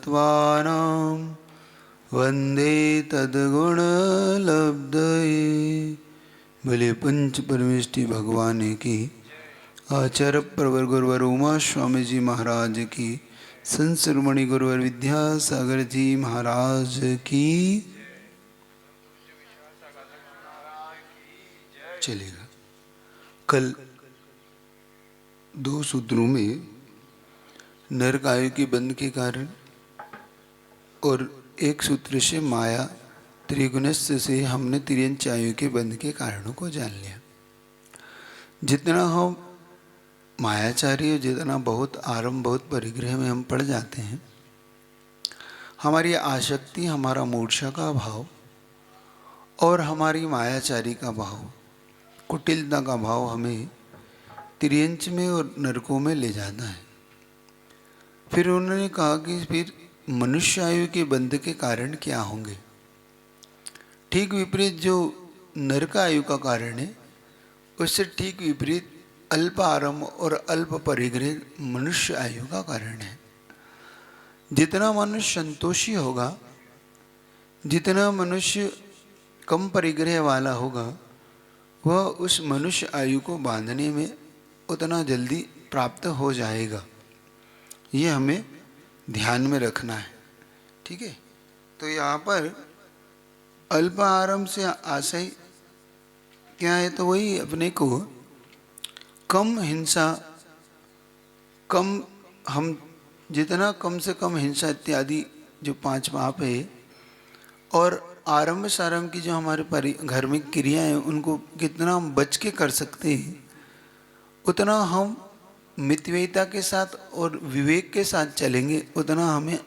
सत्त्वानां वन्दे तद्गुणलब्धये। भले पंच परमेष्टि भगवान की, आचार्य प्रवर गुरुवर उमा स्वामी जी महाराज की, संत शिरोमणि गुरुवर विद्यासागर जी महाराज की। चलेगा। कल 2 सूत्रों में नरक आयु के बंध के कारण और एक सूत्र से माया त्रिगुणस्थ से हमने तिर्यंच आयु के बंध के कारणों को जान लिया। जितना हम मायाचारी और जितना बहुत आरंभ बहुत परिग्रह में हम पड़ जाते हैं, हमारी आसक्ति, हमारा मूर्छा का भाव और हमारी मायाचारी का भाव, कुटिलता का भाव हमें तिर्यंच में और नरकों में ले जाता है। फिर उन्होंने कहा कि फिर मनुष्य आयु के बंध के कारण क्या होंगे। ठीक विपरीत जो नरक आयु का कारण है, उससे ठीक विपरीत अल्प आरंभ और अल्प परिग्रह मनुष्य आयु का कारण है। जितना मनुष्य संतोषी होगा, जितना मनुष्य कम परिग्रह वाला होगा, वह उस मनुष्य आयु को बांधने में उतना जल्दी प्राप्त हो जाएगा। ये हमें ध्यान में रखना है। ठीक है। तो यहाँ पर अल्प आरंभ से आशय क्या है, तो वही अपने को कम हिंसा, कम हम जितना कम से कम हिंसा इत्यादि जो 5 पाप है, और आरंभ सारंभ की जो हमारे घर में क्रियाएं, उनको कितना हम बच के कर सकते हैं, उतना हम मितव्ययिता के साथ और विवेक के साथ चलेंगे, उतना हमें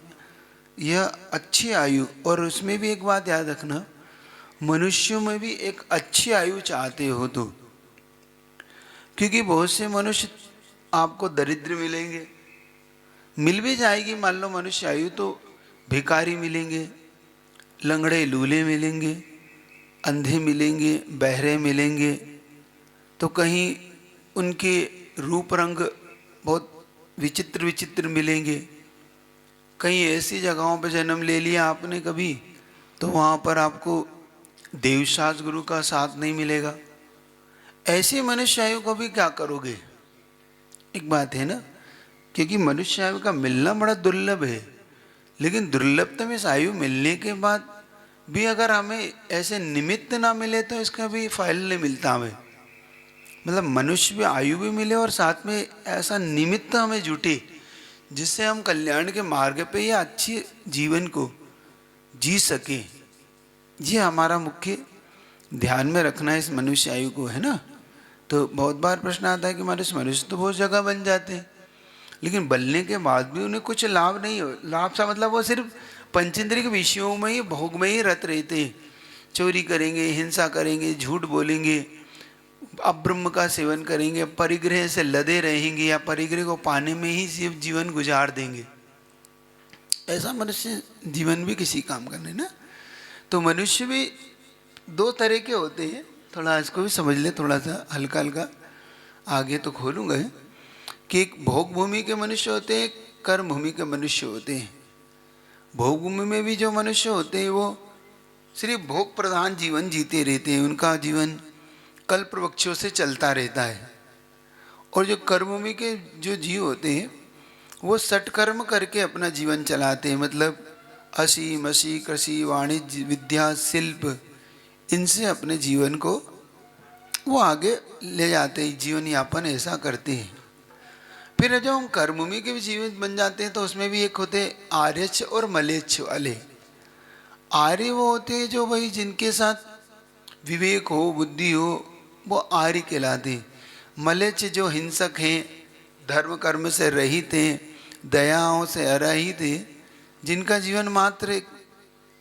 यह अच्छी आयु। और उसमें भी एक बात याद रखना, मनुष्यों में भी एक अच्छी आयु चाहते हो तो, क्योंकि बहुत से मनुष्य आपको दरिद्र मिलेंगे, मिल भी जाएगी मान लो मनुष्य आयु, तो भिखारी मिलेंगे, लंगड़े लूले मिलेंगे, अंधे मिलेंगे, बहरे मिलेंगे, तो कहीं उनके रूप रंग बहुत विचित्र विचित्र मिलेंगे। कहीं ऐसी जगहों पर जन्म ले लिया आपने कभी, तो वहाँ पर आपको देवशास गुरु का साथ नहीं मिलेगा। ऐसे मनुष्य आयु को भी क्या करोगे। एक बात है ना, क्योंकि मनुष्य आयु का मिलना बड़ा दुर्लभ है, लेकिन दुर्लभतम इस आयु मिलने के बाद भी अगर हमें ऐसे निमित्त ना मिले तो इसका भी फायदा नहीं मिलता हमें। मतलब मनुष्य भी आयु भी मिले और साथ में ऐसा निमित्त हमें जुटे जिससे हम कल्याण के मार्ग पे या अच्छी जीवन को जी सके। ये हमारा मुख्य ध्यान में रखना है इस मनुष्य आयु को, है ना। तो बहुत बार प्रश्न आता है कि मनुष्य तो बहुत जगह बन जाते हैं, लेकिन बनने के बाद भी उन्हें कुछ लाभ नहीं हो। लाभ सा मतलब वो सिर्फ पंचेंद्रिय के विषयों में ही, भोग में ही रत रहते हैं। चोरी करेंगे, हिंसा करेंगे, झूठ बोलेंगे, अब्रह्म का सेवन करेंगे, परिग्रह से लदे रहेंगे या परिग्रह को पाने में ही सिर्फ जीवन गुजार देंगे। ऐसा मनुष्य जीवन भी किसी काम का नहीं ना। तो मनुष्य भी 2 तरह के होते हैं। थोड़ा इसको भी समझ ले, थोड़ा सा हल्का हल्का आगे तो खोलूँगा कि एक भोग भूमि के मनुष्य होते हैं, कर्म भूमि के मनुष्य होते हैं। भोग भूमि में भी जो मनुष्य होते हैं वो सिर्फ भोग प्रधान जीवन जीते रहते हैं, उनका जीवन कल्प वृक्षों से चलता रहता है। और जो कर्म भूमि के जो जीव होते हैं वो सटकर्म करके अपना जीवन चलाते हैं। मतलब असी मसी कृषि वाणिज्य विद्या शिल्प, इनसे अपने जीवन को वो आगे ले जाते हैं, जीवन यापन ऐसा करते हैं। फिर जब हम कर्मभूमि के भी जीवन बन जाते हैं तो उसमें भी एक होते हैं आर्यच्छ और मलेच्छ वाले। आर्य वो होते हैं जो भाई जिनके साथ विवेक हो, बुद्धि हो, वो आर्य कहलाते हैं। मलेच्छ जो हिंसक हैं, धर्म कर्म से रहित हैं, दयाओं से अरहित हैं, जिनका जीवन मात्र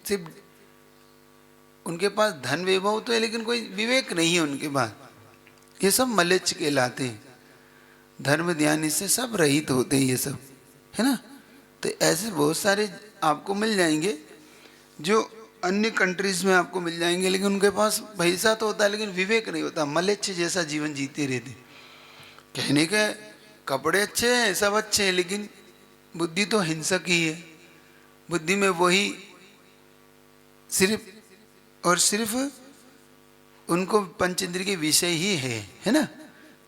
सिर्फ उनके पास धन वैभव तो है लेकिन कोई विवेक नहीं है उनके पास, ये सब मलेच्छ कहलाते हैं। धर्म ध्यान इससे सब रहित होते हैं ये सब, है ना। तो ऐसे बहुत सारे आपको मिल जाएंगे जो अन्य कंट्रीज में आपको मिल जाएंगे, लेकिन उनके पास पैसा तो होता है लेकिन विवेक नहीं होता, मलेच्छ जैसा जीवन जीते रहते। कहने के कपड़े अच्छे हैं, सब अच्छे हैं, लेकिन बुद्धि तो हिंसक ही है। बुद्धि में वही सिर्फ और सिर्फ उनको पंचेंद्रिय के विषय ही है ना।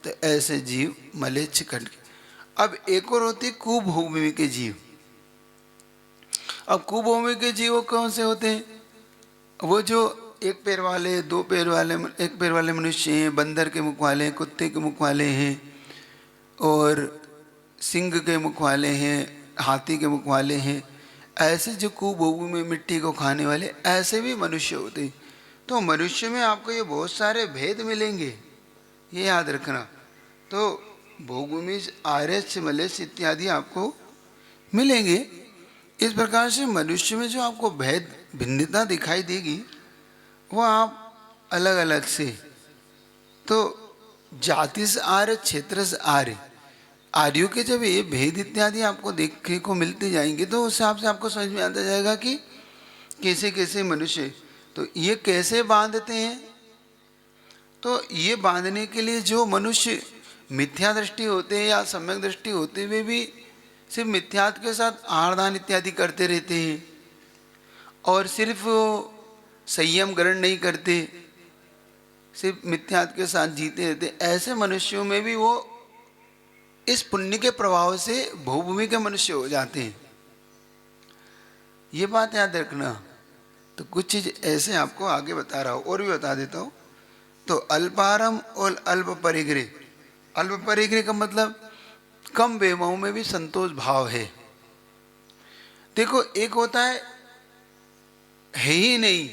तो ऐसे जीव मलेच्छ खंड के। अब एक और होते कुभूमि के जीव। अब कुभूमि के जीव कौन से होते हैं? वो जो एक पैर वाले, दो पैर वाले, एक पैर वाले मनुष्य हैं, बंदर के मुख वाले हैं, कुत्ते के मुख वाले हैं, और सिंह के मुख वाले हैं, हाथी के मुख वाले हैं। ऐसे जो कुभूमि में मिट्टी को खाने वाले ऐसे भी मनुष्य होते हैं। तो मनुष्य में आपको ये बहुत सारे भेद मिलेंगे, ये याद रखना। तो भूभूमि, आर्यश, मलेश इत्यादि आपको मिलेंगे। इस प्रकार से मनुष्य में जो आपको भेद भिन्नता दिखाई देगी वो आप अलग अलग से, तो जाति से आर्य, क्षेत्र से आर्य, आर्यों के जब ये भेद इत्यादि आपको देखने को मिलते जाएंगे तो उस हिसाब से आपको समझ में आता जाएगा कि कैसे कैसे मनुष्य। तो ये कैसे बांधते हैं? तो ये बांधने के लिए जो मनुष्य मिथ्या दृष्टि होते हैं या सम्यक दृष्टि होते हुए भी सिर्फ मिथ्यात के साथ आहार दान इत्यादि करते रहते हैं और सिर्फ संयम ग्रहण नहीं करते, सिर्फ मिथ्यात के साथ जीते रहते, ऐसे मनुष्यों में भी वो इस पुण्य के प्रभाव से भूभूमि के मनुष्य हो जाते हैं। ये बात याद रखना। तो कुछ चीज ऐसे आपको आगे बता रहा हूँ और भी बता देता हूँ। तो अल्पारम और अल्प परिग्रह। अल्प परिग्रह का मतलब कम बेमोह में भी संतोष भाव है। देखो, एक होता है ही नहीं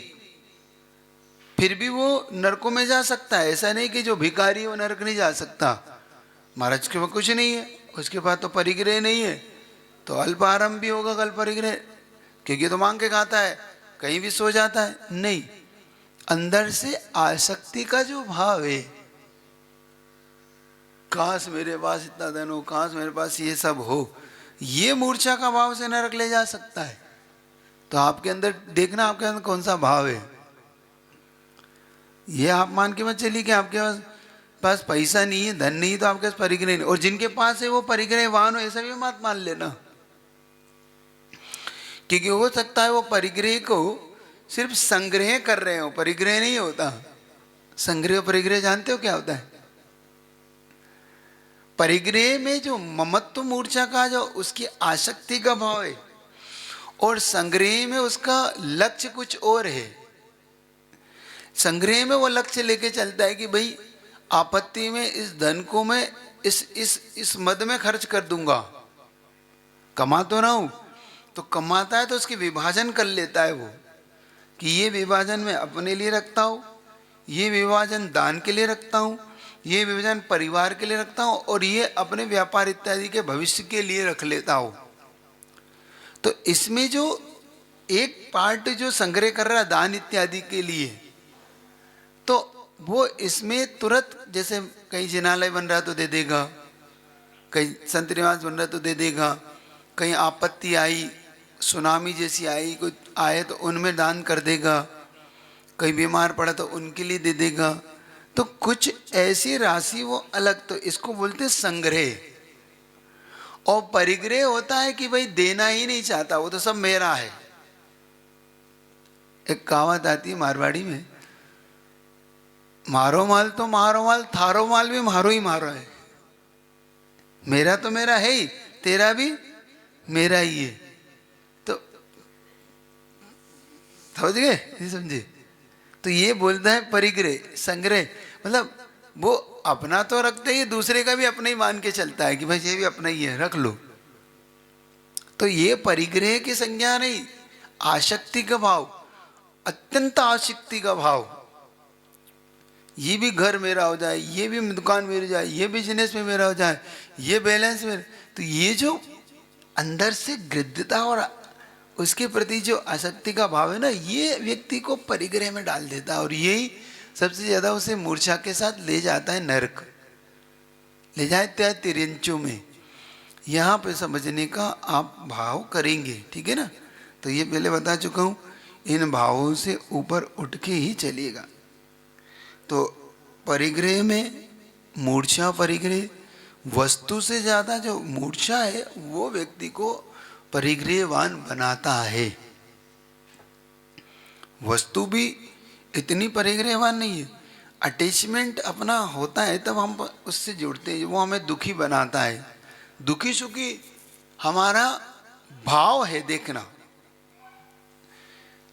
फिर भी वो नरकों में जा सकता है। ऐसा नहीं कि जो भिखारी वो नरक नहीं जा सकता। महाराज के पास कुछ नहीं है, उसके पास तो परिग्रह नहीं है, तो अल्पारम भी होगा कल परिग्रह, क्योंकि तो मांग के खाता है, कहीं भी सो जाता है। नहीं, अंदर से आसक्ति का जो भाव है, काश मेरे पास इतना धन हो, काश मेरे पास ये सब हो, ये मूर्छा का भाव से नरक ले जा सकता है। तो आपके अंदर देखना, आपके अंदर कौन सा भाव है। ये आप मान के मत चलिए कि आपके पास पैसा नहीं है, धन नहीं है, तो आपके पास परिग्रह नहीं, और जिनके पास है वो परिग्रहवान हो, ऐसा भी मत मान लेना। क्योंकि हो सकता है वो परिग्रह को सिर्फ संग्रह कर रहे हो, परिग्रह नहीं होता। संग्रह परिग्रह जानते हो क्या होता है? परिग्रह में जो ममत्व मूर्छा का जो उसकी आसक्ति का भाव है, और संग्रह में उसका लक्ष्य कुछ और है। संग्रह में वो लक्ष्य लेके चलता है कि भाई आपत्ति में इस धन को मैं इस मद में खर्च कर दूंगा, कमा तो ना हूं, तो कमाता है तो उसकी विभाजन कर लेता है वो, कि ये विभाजन मैं अपने लिए रखता हूँ, ये विभाजन दान के लिए रखता हूँ, ये विभाजन परिवार के लिए रखता हूँ, और ये अपने व्यापार इत्यादि के भविष्य के लिए रख लेता हूँ। तो इसमें जो एक पार्ट जो संग्रह कर रहा है दान इत्यादि के लिए, तो वो इसमें तुरंत, जैसे कहीं जिनालय बन रहा तो दे देगा, कहीं संत निवास बन रहा तो दे देगा, कहीं आपत्ति आई, सुनामी जैसी आई, कुछ आए तो उनमें दान कर देगा, कहीं बीमार पड़ा तो उनके लिए दे देगा। तो कुछ ऐसी राशि वो अलग, तो इसको बोलते संग्रह। और परिग्रह होता है कि भाई देना ही नहीं चाहता, वो तो सब मेरा है। एक कहावत आती है मारवाड़ी में, मारो माल तो मारो माल, थारो माल भी मारो ही मारो है। मेरा तो मेरा है ही, तेरा भी मेरा ही है। तो समझ गए? नहीं समझे? तो ये बोलता है परिग्रह, संग्रह, मतलब वो अपना तो रखते ही, दूसरे का भी अपना ही मान के चलता है कि भाई ये भी अपना ही है, रख लो। तो ये परिग्रह की संज्ञा नहीं, आसक्ति का भाव, अत्यंत आसक्ति का भाव। ये भी घर मेरा हो जाए, ये भी दुकान मेरी हो जाए, ये बिजनेस में मेरा हो जाए, ये बैलेंस मेरा। तो ये जो अंदर से गृद्धता और उसके प्रति जो आसक्ति का भाव है ना, ये व्यक्ति को परिग्रह में डाल देता है, और यही सबसे ज्यादा उसे मूर्छा के साथ ले जाता है नरक, ले जाता है तिर्यंचों में। यहाँ पे समझने का आप भाव करेंगे, ठीक है ना। तो ये पहले बता चुका हूँ, इन भावों से ऊपर उठ के ही चलिएगा। तो परिग्रह में मूर्छा परिग्रह, वस्तु से ज्यादा जो मूर्छा है वो व्यक्ति को परिग्रहवान बनाता है। वस्तु भी इतनी परिग्रहवान नहीं है। अटैचमेंट अपना होता है तब हम उससे जुड़ते हैं, वो हमें दुखी बनाता है। दुखी सुखी हमारा भाव है देखना।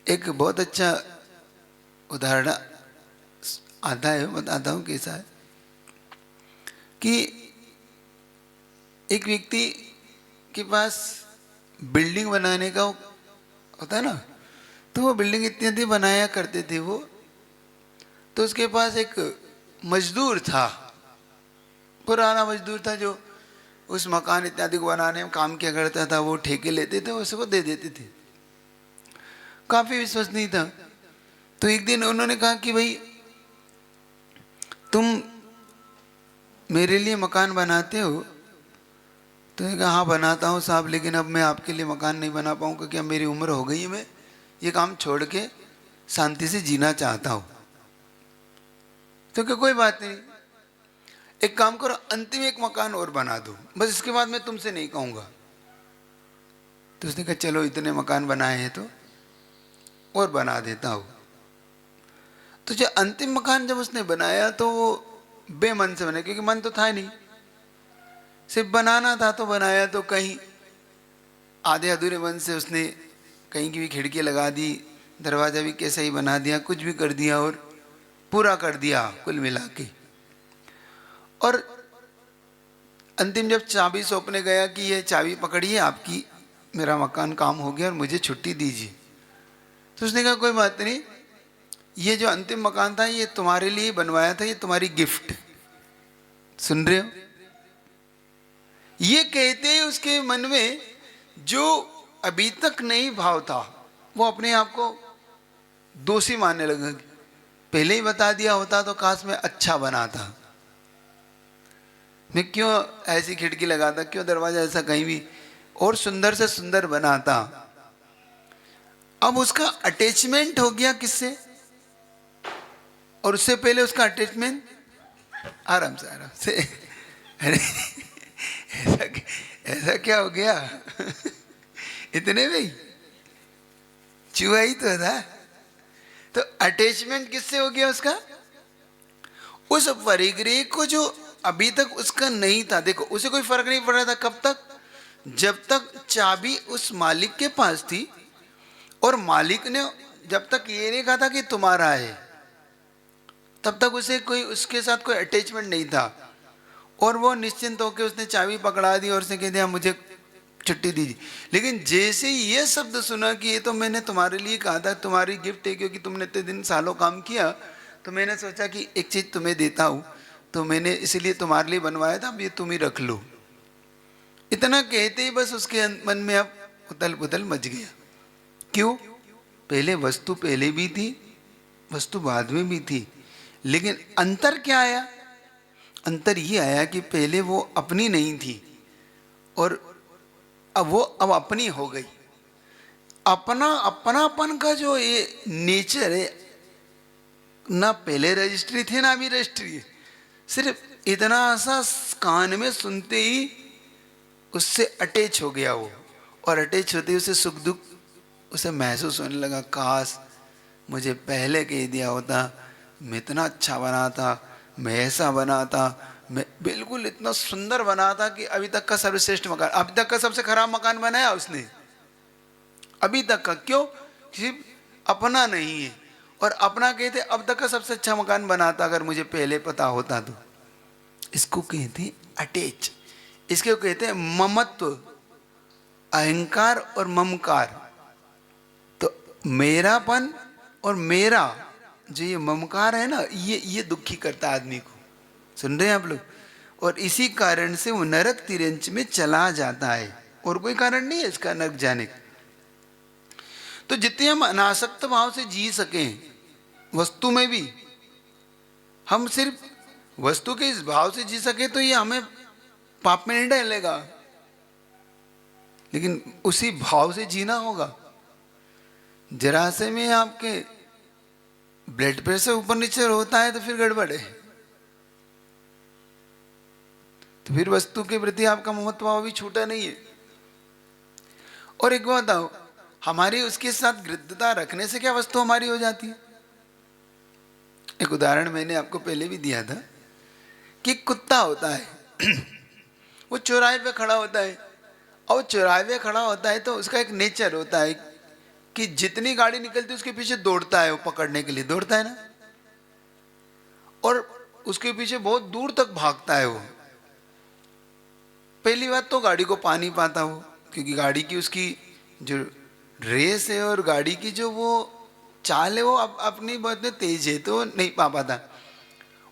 एक बहुत अच्छा उदाहरण आता है, बताता हूँ कैसा है कि एक व्यक्ति के पास बिल्डिंग बनाने का होता है ना, तो वो बिल्डिंग इत्यादि बनाया करते थे वो। तो उसके पास एक मजदूर था, पुराना मजदूर था, जो उस मकान इत्यादि को बनाने में काम किया करता था। वो ठेके लेते थे, उसको दे देते थे, काफी विश्वसनीय था। तो एक दिन उन्होंने कहा कि भाई तुम मेरे लिए मकान बनाते हो? तो उसने कहा हाँ बनाता हूँ साहब, लेकिन अब मैं आपके लिए मकान नहीं बना पाऊंगा क्योंकि अब मेरी उम्र हो गई है, मैं ये काम छोड़ के शांति से जीना चाहता हूँ। तो क्या कोई बात नहीं, एक काम करो, अंतिम एक मकान और बना दो, बस इसके बाद मैं तुमसे नहीं कहूंगा। तो उसने कहा चलो इतने मकान बनाए हैं तो और बना देता हूँ। तो जो अंतिम मकान जब उसने बनाया तो वो बेमन से बना, क्योंकि मन तो था नहीं, सिर्फ बनाना था। तो बनाया तो कहीं आधे अधूरे मन से उसने कहीं की भी खिड़की लगा दी, दरवाजा भी कैसा ही बना दिया, कुछ भी कर दिया और पूरा कर दिया कुल मिला के। और अंतिम जब चाबी सौंपने गया कि ये चाबी पकड़िए, आपकी मेरा मकान काम हो गया और मुझे छुट्टी दीजिए। तो उसने कहा कोई बात नहीं, ये जो अंतिम मकान था ये तुम्हारे लिए बनवाया था, ये तुम्हारी गिफ्ट। सुन रहे हो? ये कहते ही उसके मन में जो अभी तक नहीं भाव था वो अपने आप को दोषी मानने लगा। पहले ही बता दिया होता तो काश मैं अच्छा बना था, मैं क्यों ऐसी खिड़की लगाता, क्यों दरवाजा ऐसा कहीं भी और सुंदर से सुंदर बनाता। अब उसका अटैचमेंट हो गया किससे, और उससे पहले उसका अटैचमेंट आराम से अरे ऐसा क्या हो गया इतने में ही चूहा ही तो था। तो अटैचमेंट किससे हो गया उसका, उस परिग्रह को जो अभी तक उसका नहीं था। देखो उसे कोई फर्क नहीं पड़ रहा था, कब तक, जब तक चाबी उस मालिक के पास थी और मालिक ने जब तक ये नहीं कहा था कि तुम्हारा है, तब तक उसे कोई उसके साथ कोई अटैचमेंट नहीं था। और वो निश्चिंत होकर उसने चाबी पकड़ा दी और उसने कह दिया मुझे छुट्टी दीजिए। लेकिन जैसे ही ये शब्द सुना कि ये तो मैंने तुम्हारे लिए कहा था, तुम्हारी गिफ्ट है, क्योंकि तुमने इतने दिन सालों काम किया, तो मैंने सोचा कि एक चीज तुम्हें देता हूं, तो मैंने इसलिए तुम्हारे लिए बनवाया था, अब ये तुम ही रख लो। इतना कहते ही बस उसके मन में अब उथल पुथल मच गया। क्यों? पहले वस्तु पहले भी थी, वस्तु बाद में भी थी, लेकिन अंतर क्या आया? अंतर ये आया कि पहले वो अपनी नहीं थी और अब वो अब अपनी हो गई। अपना अपनापन का जो ये नेचर है, ना पहले रजिस्ट्री थे ना अभी रजिस्ट्री है। सिर्फ इतना सा कान में सुनते ही उससे अटैच हो गया वो, और अटैच होते ही उसे सुख दुख उसे महसूस होने लगा। काश मुझे पहले कह दिया होता, मैं इतना अच्छा बना था, मैं ऐसा बना था, मैं बिल्कुल इतना सुंदर बना था कि अभी तक का सर्वश्रेष्ठ मकान, अभी तक का सबसे खराब मकान बनाया उसने अभी तक का। क्यों? सिर्फ अपना नहीं है, और अपना कहते अब तक का सबसे अच्छा मकान बनाता अगर मुझे पहले पता होता तो। इसको कहते हैं अटैच, इसके कहते हैं ममत्व, अहंकार और ममकार। तो मेरापन और मेरा जो ये ममकार है ना, ये दुखी करता आदमी को। सुन रहे हैं आप लोग? और इसी कारण से वो नरक तिरंच में चला जाता है, और कोई कारण नहीं है इसका नरक जाने का। तो जितने हम अनासक्त भाव से जी सकें वस्तु में भी, हम सिर्फ वस्तु के इस भाव से जी सके तो ये हमें पाप में नहीं डालेगा, लेकिन उसी भाव से जीना होगा। जरा से में आपके ब्लड प्रेशर ऊपर नीचे होता है तो फिर गड़बड़ है, तो फिर वस्तु के प्रति आपका ममत्व भाव भी छूटा नहीं है। और एक बात बताओ, हमारी उसके साथ गृद्धता रखने से क्या वस्तु हमारी हो जाती है? एक उदाहरण मैंने आपको पहले भी दिया था कि कुत्ता होता है वो चौराहे पे खड़ा होता है, और चौराहे पे खड़ा होता है तो उसका एक नेचर होता है कि जितनी गाड़ी निकलती है उसके पीछे दौड़ता है, वो पकड़ने के लिए दौड़ता है ना, और उसके पीछे बहुत दूर तक भागता है वो। पहली बात तो गाड़ी को पा नहीं पाता वो, क्योंकि गाड़ी की उसकी जो रेस है और गाड़ी की जो वो चाल है वो अपनी बहुत तेज है, तो नहीं पा पाता।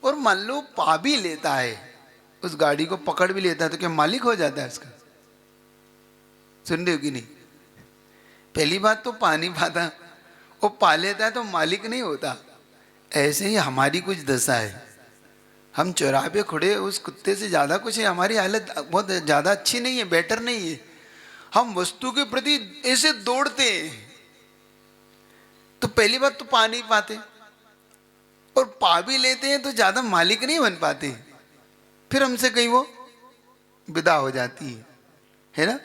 और मान लो पा भी लेता है, उस गाड़ी को पकड़ भी लेता है, तो क्या मालिक हो जाता है उसका? सुन रहे हो कि नहीं? पहली बात तो पा नहीं पाता, वो पा लेता है तो मालिक नहीं होता। ऐसे ही हमारी कुछ दशा है, हम चौराहे पे खड़े उस कुत्ते से ज़्यादा कुछ है, हमारी हालत बहुत ज़्यादा अच्छी नहीं है, बेटर नहीं है। हम वस्तु के प्रति ऐसे दौड़ते हैं, तो पहली बात तो पा नहीं पाते, और पा भी लेते हैं तो ज़्यादा मालिक नहीं बन पाते, फिर हमसे कहीं वो विदा हो जाती है ना।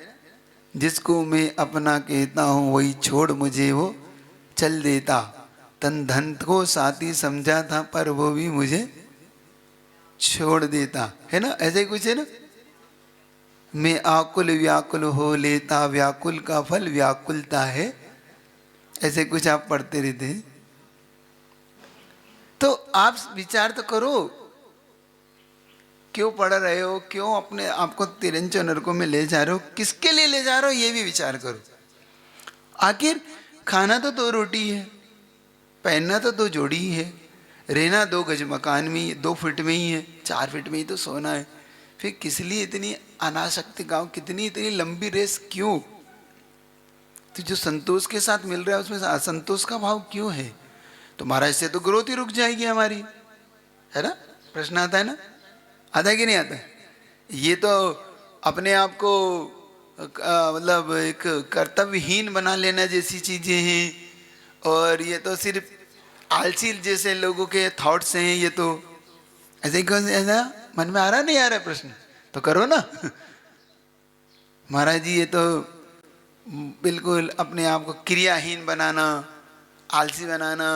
जिसको मैं अपना कहता हूँ वही छोड़ मुझे वो चल देता, तन धन को साथी समझा था पर वो भी मुझे छोड़ देता, है ना, ऐसे ही कुछ है ना। मैं आकुल व्याकुल हो लेता, व्याकुल का फल व्याकुलता है, ऐसे कुछ आप पढ़ते रहते हैं। तो आप विचार तो करो, क्यों पढ़ रहे हो, क्यों अपने आपको तिरंजो नरकों में ले जा रहे हो, किसके लिए ले जा रहे हो, ये भी विचार करो। आखिर खाना तो 2 रोटी है, पहनना तो 2 जोड़ी ही है, रहना 2 गज मकान में 2 फीट में ही है, 4 फीट में ही तो सोना है, फिर किस लिए इतनी अनासक्ति गाँव, कितनी इतनी लंबी रेस क्यों? तो जो संतोष के साथ मिल रहा है उसमें असंतोष का भाव क्यों है? तो महाराज से तो ग्रोथ ही रुक जाएगी हमारी, है ना। प्रश्न आता है ना, आता है कि नहीं आता है? ये तो अपने आप को मतलब एक कर्तव्यहीन बना लेना जैसी चीजें हैं, और ये तो सिर्फ आलसी जैसे लोगों के थॉट्स हैं ये तो। ऐसे ही कौन ऐसा मन में आ रहा नहीं आ रहा प्रश्न तो करो ना महाराज जी ये तो बिल्कुल अपने आप को क्रियाहीन बनाना, आलसी बनाना,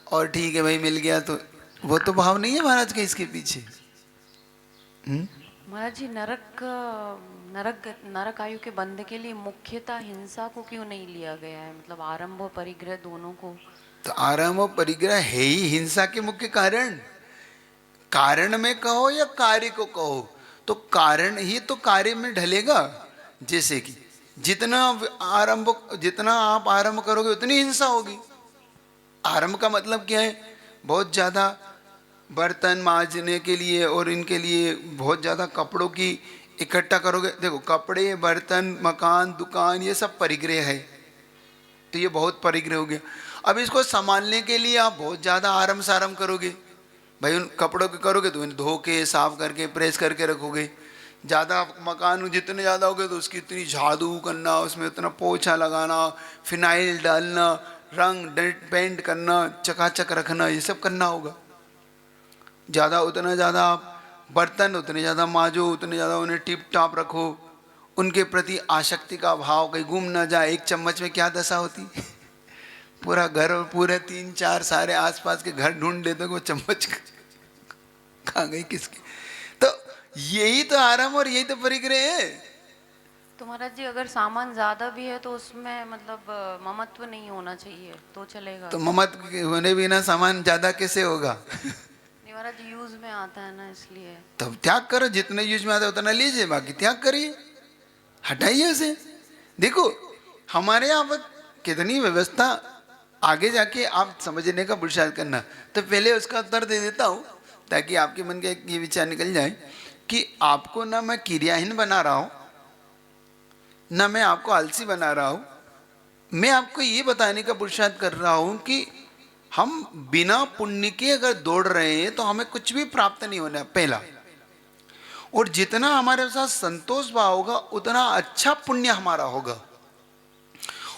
और ठीक है भाई मिल गया, तो वो तो भाव नहीं है महाराज के इसके पीछे। महाराज जी, नरक नरक नरक आयु के बंद के लिए मुख्यतः हिंसा को क्यों नहीं लिया गया है? मतलब आरंभ और परिग्रह दोनों को। तो आरंभ और परिग्रह है ही हिंसा के मुख्य कारण। कारण में कहो या कार्य को कहो, तो कारण ही तो कार्य में ढलेगा। जैसे कि जितना आप आरंभ करोगे उतनी हिंसा होगी। आरंभ का मतलब क्या है? बहुत ज्यादा बर्तन मांजने के लिए और इनके लिए बहुत ज्यादा कपड़ों की इकट्ठा करोगे। देखो कपड़े, बर्तन, मकान, दुकान, ये सब परिग्रह है, तो ये बहुत परिग्रह हो गया। अब इसको संभालने के लिए आप बहुत ज्यादा आरम सारम करोगे, भाई उन कपड़ों के करोगे तो धो के साफ करके प्रेस करके रखोगे। ज़्यादा मकान जितने ज़्यादा हो गए तो उसकी इतनी झाड़ू करना, उसमें उतना पोछा लगाना, फिनाइल डालना, रंग पेंट करना, चकाचक रखना, ये सब करना होगा। ज़्यादा उतना ज़्यादा आप बर्तन उतने ज़्यादा मांजो, उतने ज़्यादा उन्हें टिप टाप रखो, उनके प्रति आसक्ति का भाव कहीं गुम ना जाए। एक चम्मच में क्या दशा होती पूरा घर और पूरे 3-4 सारे आसपास के घर ढूंढ लेते वो चम्मच कहाँ गई किसकी। तो यही तो आराम और यही तो परिग्रह है। तो महाराज जी, अगर सामान ज्यादा भी है तो उसमें मतलब ममत्व नहीं होना चाहिए तो चलेगा? तो ममत्व होने बिना सामान ज्यादा कैसे होगा नहीं महाराज जी, यूज में आता है ना इसलिए। तब त्याग करो, जितने यूज में आता है उतना लीजिए, बाकी त्याग करिए, हटाइए उसे। देखो हमारे यहाँ पर कितनी व्यवस्था, आगे जाके आप समझने का पुरुषार्थ करना। तो पहले उसका उत्तर दे देता हूँ ताकि आपके मन का ये विचार निकल जाए कि आपको ना मैं क्रियाहीन बना रहा हूँ, ना मैं आपको आलसी बना रहा हूँ। मैं आपको ये बताने का पुरुषार्थ कर रहा हूँ कि हम बिना पुण्य के अगर दौड़ रहे हैं तो हमें कुछ भी प्राप्त नहीं होना, पहला। और जितना हमारे साथ संतोष भाव होगा उतना अच्छा पुण्य हमारा होगा,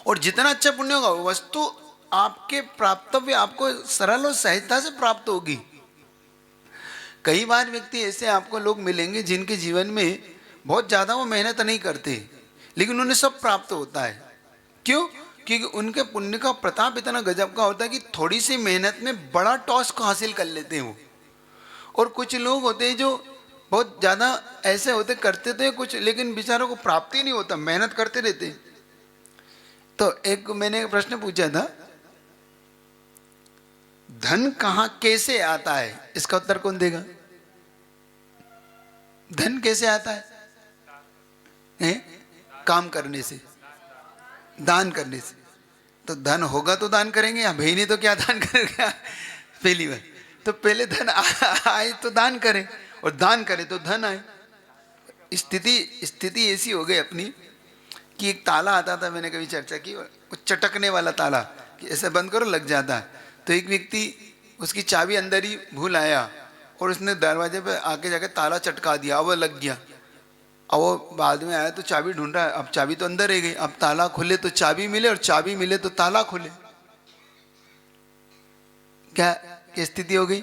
और जितना अच्छा पुण्य होगा वस्तु आपके प्राप्तव्य आपको सरल और सहजता से प्राप्त होगी। कई बार व्यक्ति ऐसे आपको लोग मिलेंगे जिनके जीवन में बहुत ज्यादा वो मेहनत नहीं करते, लेकिन उन्हें सब प्राप्त होता है। क्यों? क्योंकि उनके पुण्य का प्रताप इतना गजब का होता है कि थोड़ी सी मेहनत में बड़ा टॉस को हासिल कर लेते हैं वो। और कुछ लोग होते हैं जो बहुत ज़्यादा ऐसे होते, करते तो कुछ लेकिन बेचारों को प्राप्ति नहीं होता, मेहनत करते रहते हैं। तो एक मैंने एक प्रश्न पूछा था, धन कहाँ कैसे आता है? इसका उत्तर कौन देगा? धन कैसे आता है? काम करने से, दान करने से। तो धन होगा तो दान करेंगे, या भाई नहीं तो क्या दान करेंगे? पहली बार तो पहले धन आए तो दान करें, और दान करें तो धन आए। स्थिति ऐसी हो गई अपनी कि एक ताला आता था, मैंने कभी चर्चा की, वो चटकने वाला ताला कि ऐसे बंद करो लग जाता है। तो एक व्यक्ति उसकी चाबी अंदर ही भूल आया और उसने दरवाजे पे आके जाके ताला चटका दिया, अब वो लग गया। अब वो बाद में आया तो चाबी ढूंढ रहा है, अब चाबी तो अंदर रह गई, अब ताला खुले तो चाबी मिले और चाबी मिले तो ताला खुले। क्या स्थिति हो गई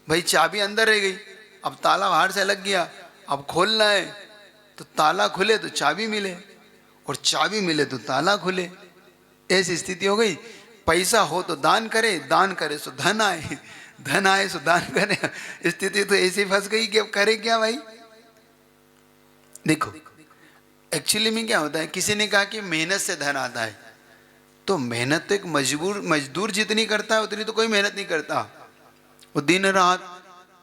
भाई? चाबी अंदर रह गई, अब ताला बाहर से लग गया, अब खोलना है तो ताला खुले तो चाबी मिले, और चाबी मिले तो ताला खुले। ऐसी स्थिति हो गई। पैसा हो तो दान करे, दान करे सो धन आए, धन आए सो दान करे। स्थिति तो ऐसी फंस गई कि अब करे क्या भाई? देखो एक्चुअली में क्या होता है, किसी ने कहा कि मेहनत से धन आता है, तो मेहनत तो एक मजदूर जितनी करता है उतनी तो कोई मेहनत नहीं करता। वो दिन रात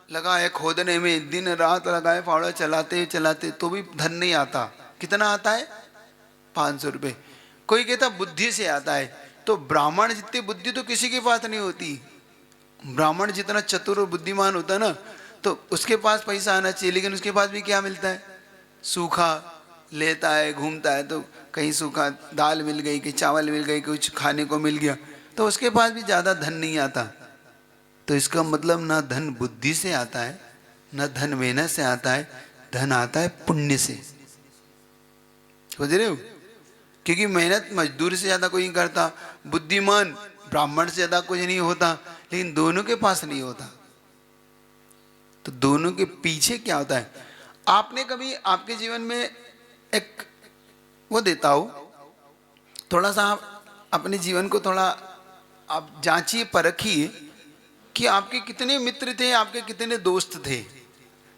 लगाए खोदने में, दिन रात लगाए फावड़ा चलाते चलाते तो भी धन नहीं आता। कितना आता है? 500 रुपये। कोई कहता बुद्धि से आता है, तो ब्राह्मण जितनी बुद्धि तो किसी के पास नहीं होती। ब्राह्मण जितना चतुर और बुद्धिमान होता है ना, तो उसके पास पैसा आना चाहिए, लेकिन उसके पास भी क्या मिलता है? सूखा लेता है, घूमता है, तो कहीं सूखा दाल मिल गई, कहीं चावल मिल गई, कुछ खाने को मिल गया, तो उसके पास भी ज़्यादा धन नहीं आता। तो इसका मतलब ना धन बुद्धि से आता है, ना धन मेहनत से आता है, धन आता है पुण्य से। समझ रहे हो? क्योंकि मेहनत मजदूर से ज़्यादा कोई नहीं करता, बुद्धिमान ब्राह्मण से ज़्यादा कुछ नहीं होता, लेकिन दोनों के पास नहीं होता। तो दोनों के पीछे क्या होता है? आपने कभी आपके जीवन में एक वो देता हो, थोड़ा सा आप अपने जीवन को थोड़ा आप जांचिए, परखिए कि आपके कितने मित्र थे, आपके कितने दोस्त थे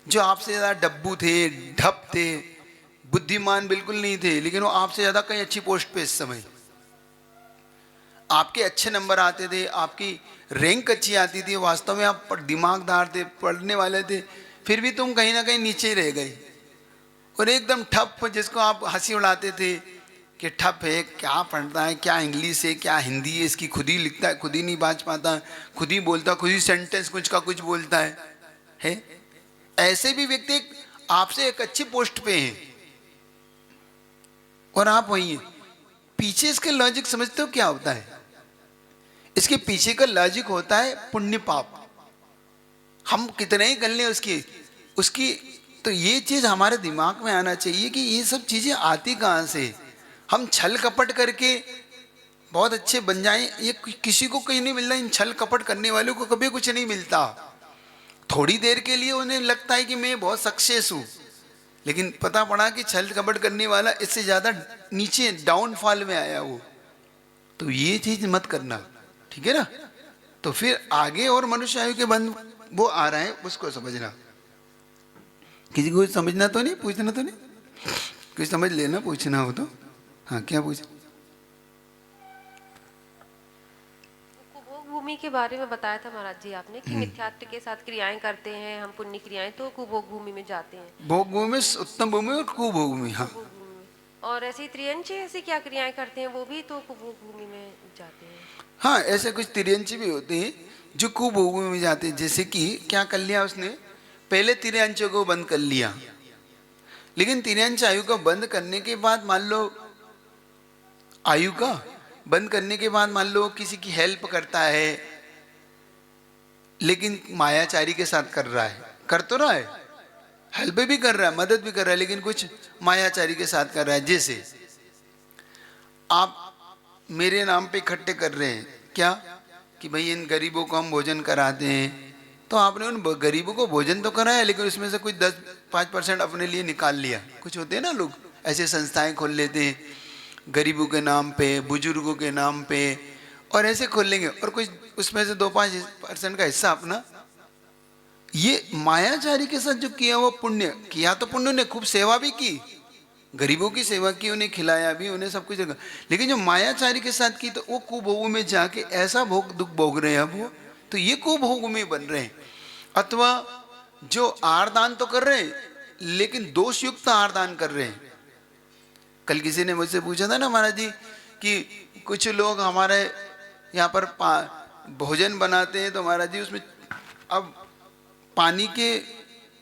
जो आपसे ज़्यादा डब्बू थे, ढप थे, बुद्धिमान बिल्कुल नहीं थे, लेकिन वो आपसे ज़्यादा कहीं अच्छी पोस्ट पे इस समय, आपके अच्छे नंबर आते थे, आपकी रैंक अच्छी आती थी, वास्तव में आप दिमागदार थे, पढ़ने वाले थे, फिर भी तुम कहीं ना कहीं नीचे रह गए। और एकदम ठप, जिसको आप हंसी उड़ाते थे कि ठप है, क्या पढ़ता है, क्या इंग्लिश है, क्या हिंदी है, इसकी खुद ही लिखता है, खुद ही नहीं बाज पाता, खुद ही बोलता, खुद ही सेंटेंस कुछ का कुछ बोलता है? ऐसे भी व्यक्ति आपसे एक अच्छी पोस्ट पे हैं और आप वही हैं। पीछे इसके लॉजिक समझते हो क्या होता है? इसके पीछे का लॉजिक होता है पुण्य पाप। हम कितने ही कर लें उसकी तो ये चीज हमारे दिमाग में आना चाहिए कि ये सब चीजें आती कहाँ से। हम छल कपट करके बहुत अच्छे बन जाएं, ये किसी को कहीं नहीं मिलता। इन छल कपट करने वालों को कभी कुछ नहीं मिलता। थोड़ी देर के लिए उन्हें लगता है कि मैं बहुत सक्सेस हूँ, लेकिन पता पड़ा कि छल कपट करने वाला इससे ज्यादा नीचे डाउनफॉल में आया वो। तो ये चीज मत करना, ठीक है ना? तो फिर आगे और मनुष्य आयु के बंध वो आ रहे हैं, उसको समझना। किसी को समझना तो नहीं, पूछना तो नहीं, कुछ समझ लेना, पूछना हो तो। हाँ, क्या पूछ? कुभोग भूमि के बारे में बताया था महाराज जी आपने कि मिथ्यात्व के साथ क्रियाएं करते हैं हम, पुण्य क्रियाएं, तो कुभोग भूमि में जाते हैं। भोग भूमि, उत्तम भूमि और कुभोग भूमि। हाँ, कुभोग भूमि में। और ऐसे ही त्रियंची ऐसी क्या क्रियाएं करते हैं, वो भी तो कुभोग भूमि में जाते हैं। हाँ, ऐसे कुछ तिर्यंची भी होते हैं जो कुभोग भूमि में जाते हैं। जैसे कि क्या कर लिया उसने, पहले तिर्यंचों को बंद कर लिया, लेकिन तिर्यंच आयु को बंद करने के बाद मान लो आयु का बंद करने के बाद मान लो किसी की हेल्प करता है, लेकिन मायाचारी के साथ कर रहा है, कर तो रहा है, हेल्प भी कर रहा है, मदद भी कर रहा है, लेकिन कुछ मायाचारी के साथ कर रहा है। जैसे आप मेरे नाम पे इकट्ठे कर रहे हैं क्या कि भाई इन गरीबों को हम भोजन कराते हैं, तो आपने उन गरीबों को भोजन तो कराया, लेकिन उसमें से कुछ 10-5% अपने लिए निकाल लिया। कुछ होते हैं ना लोग ऐसे संस्थाएं खोल लेते हैं गरीबों के नाम पे, बुजुर्गों के नाम पे, और ऐसे खोल लेंगे और कुछ उसमें से 2-5% का हिस्सा अपना। ये मायाचारी के साथ जो किया वो पुण्य किया, तो पुण्य ने खूब सेवा भी की, गरीबों की सेवा की, उन्हें खिलाया भी, उन्हें सब कुछ रखा। लेकिन जो मायाचारी के साथ की तो वो कुभोग में जाके ऐसा भोग दुख भोग रहे हैं अब वो, तो ये कुभोग में बन रहे हैं। अथवा जो आरदान तो कर रहे हैं लेकिन दोष युक्त आरदान कर रहे हैं। कल किसी ने मुझसे पूछा था ना महाराज जी कि कुछ लोग हमारे यहाँ पर भोजन बनाते हैं तो महाराज जी उसमें अब पानी के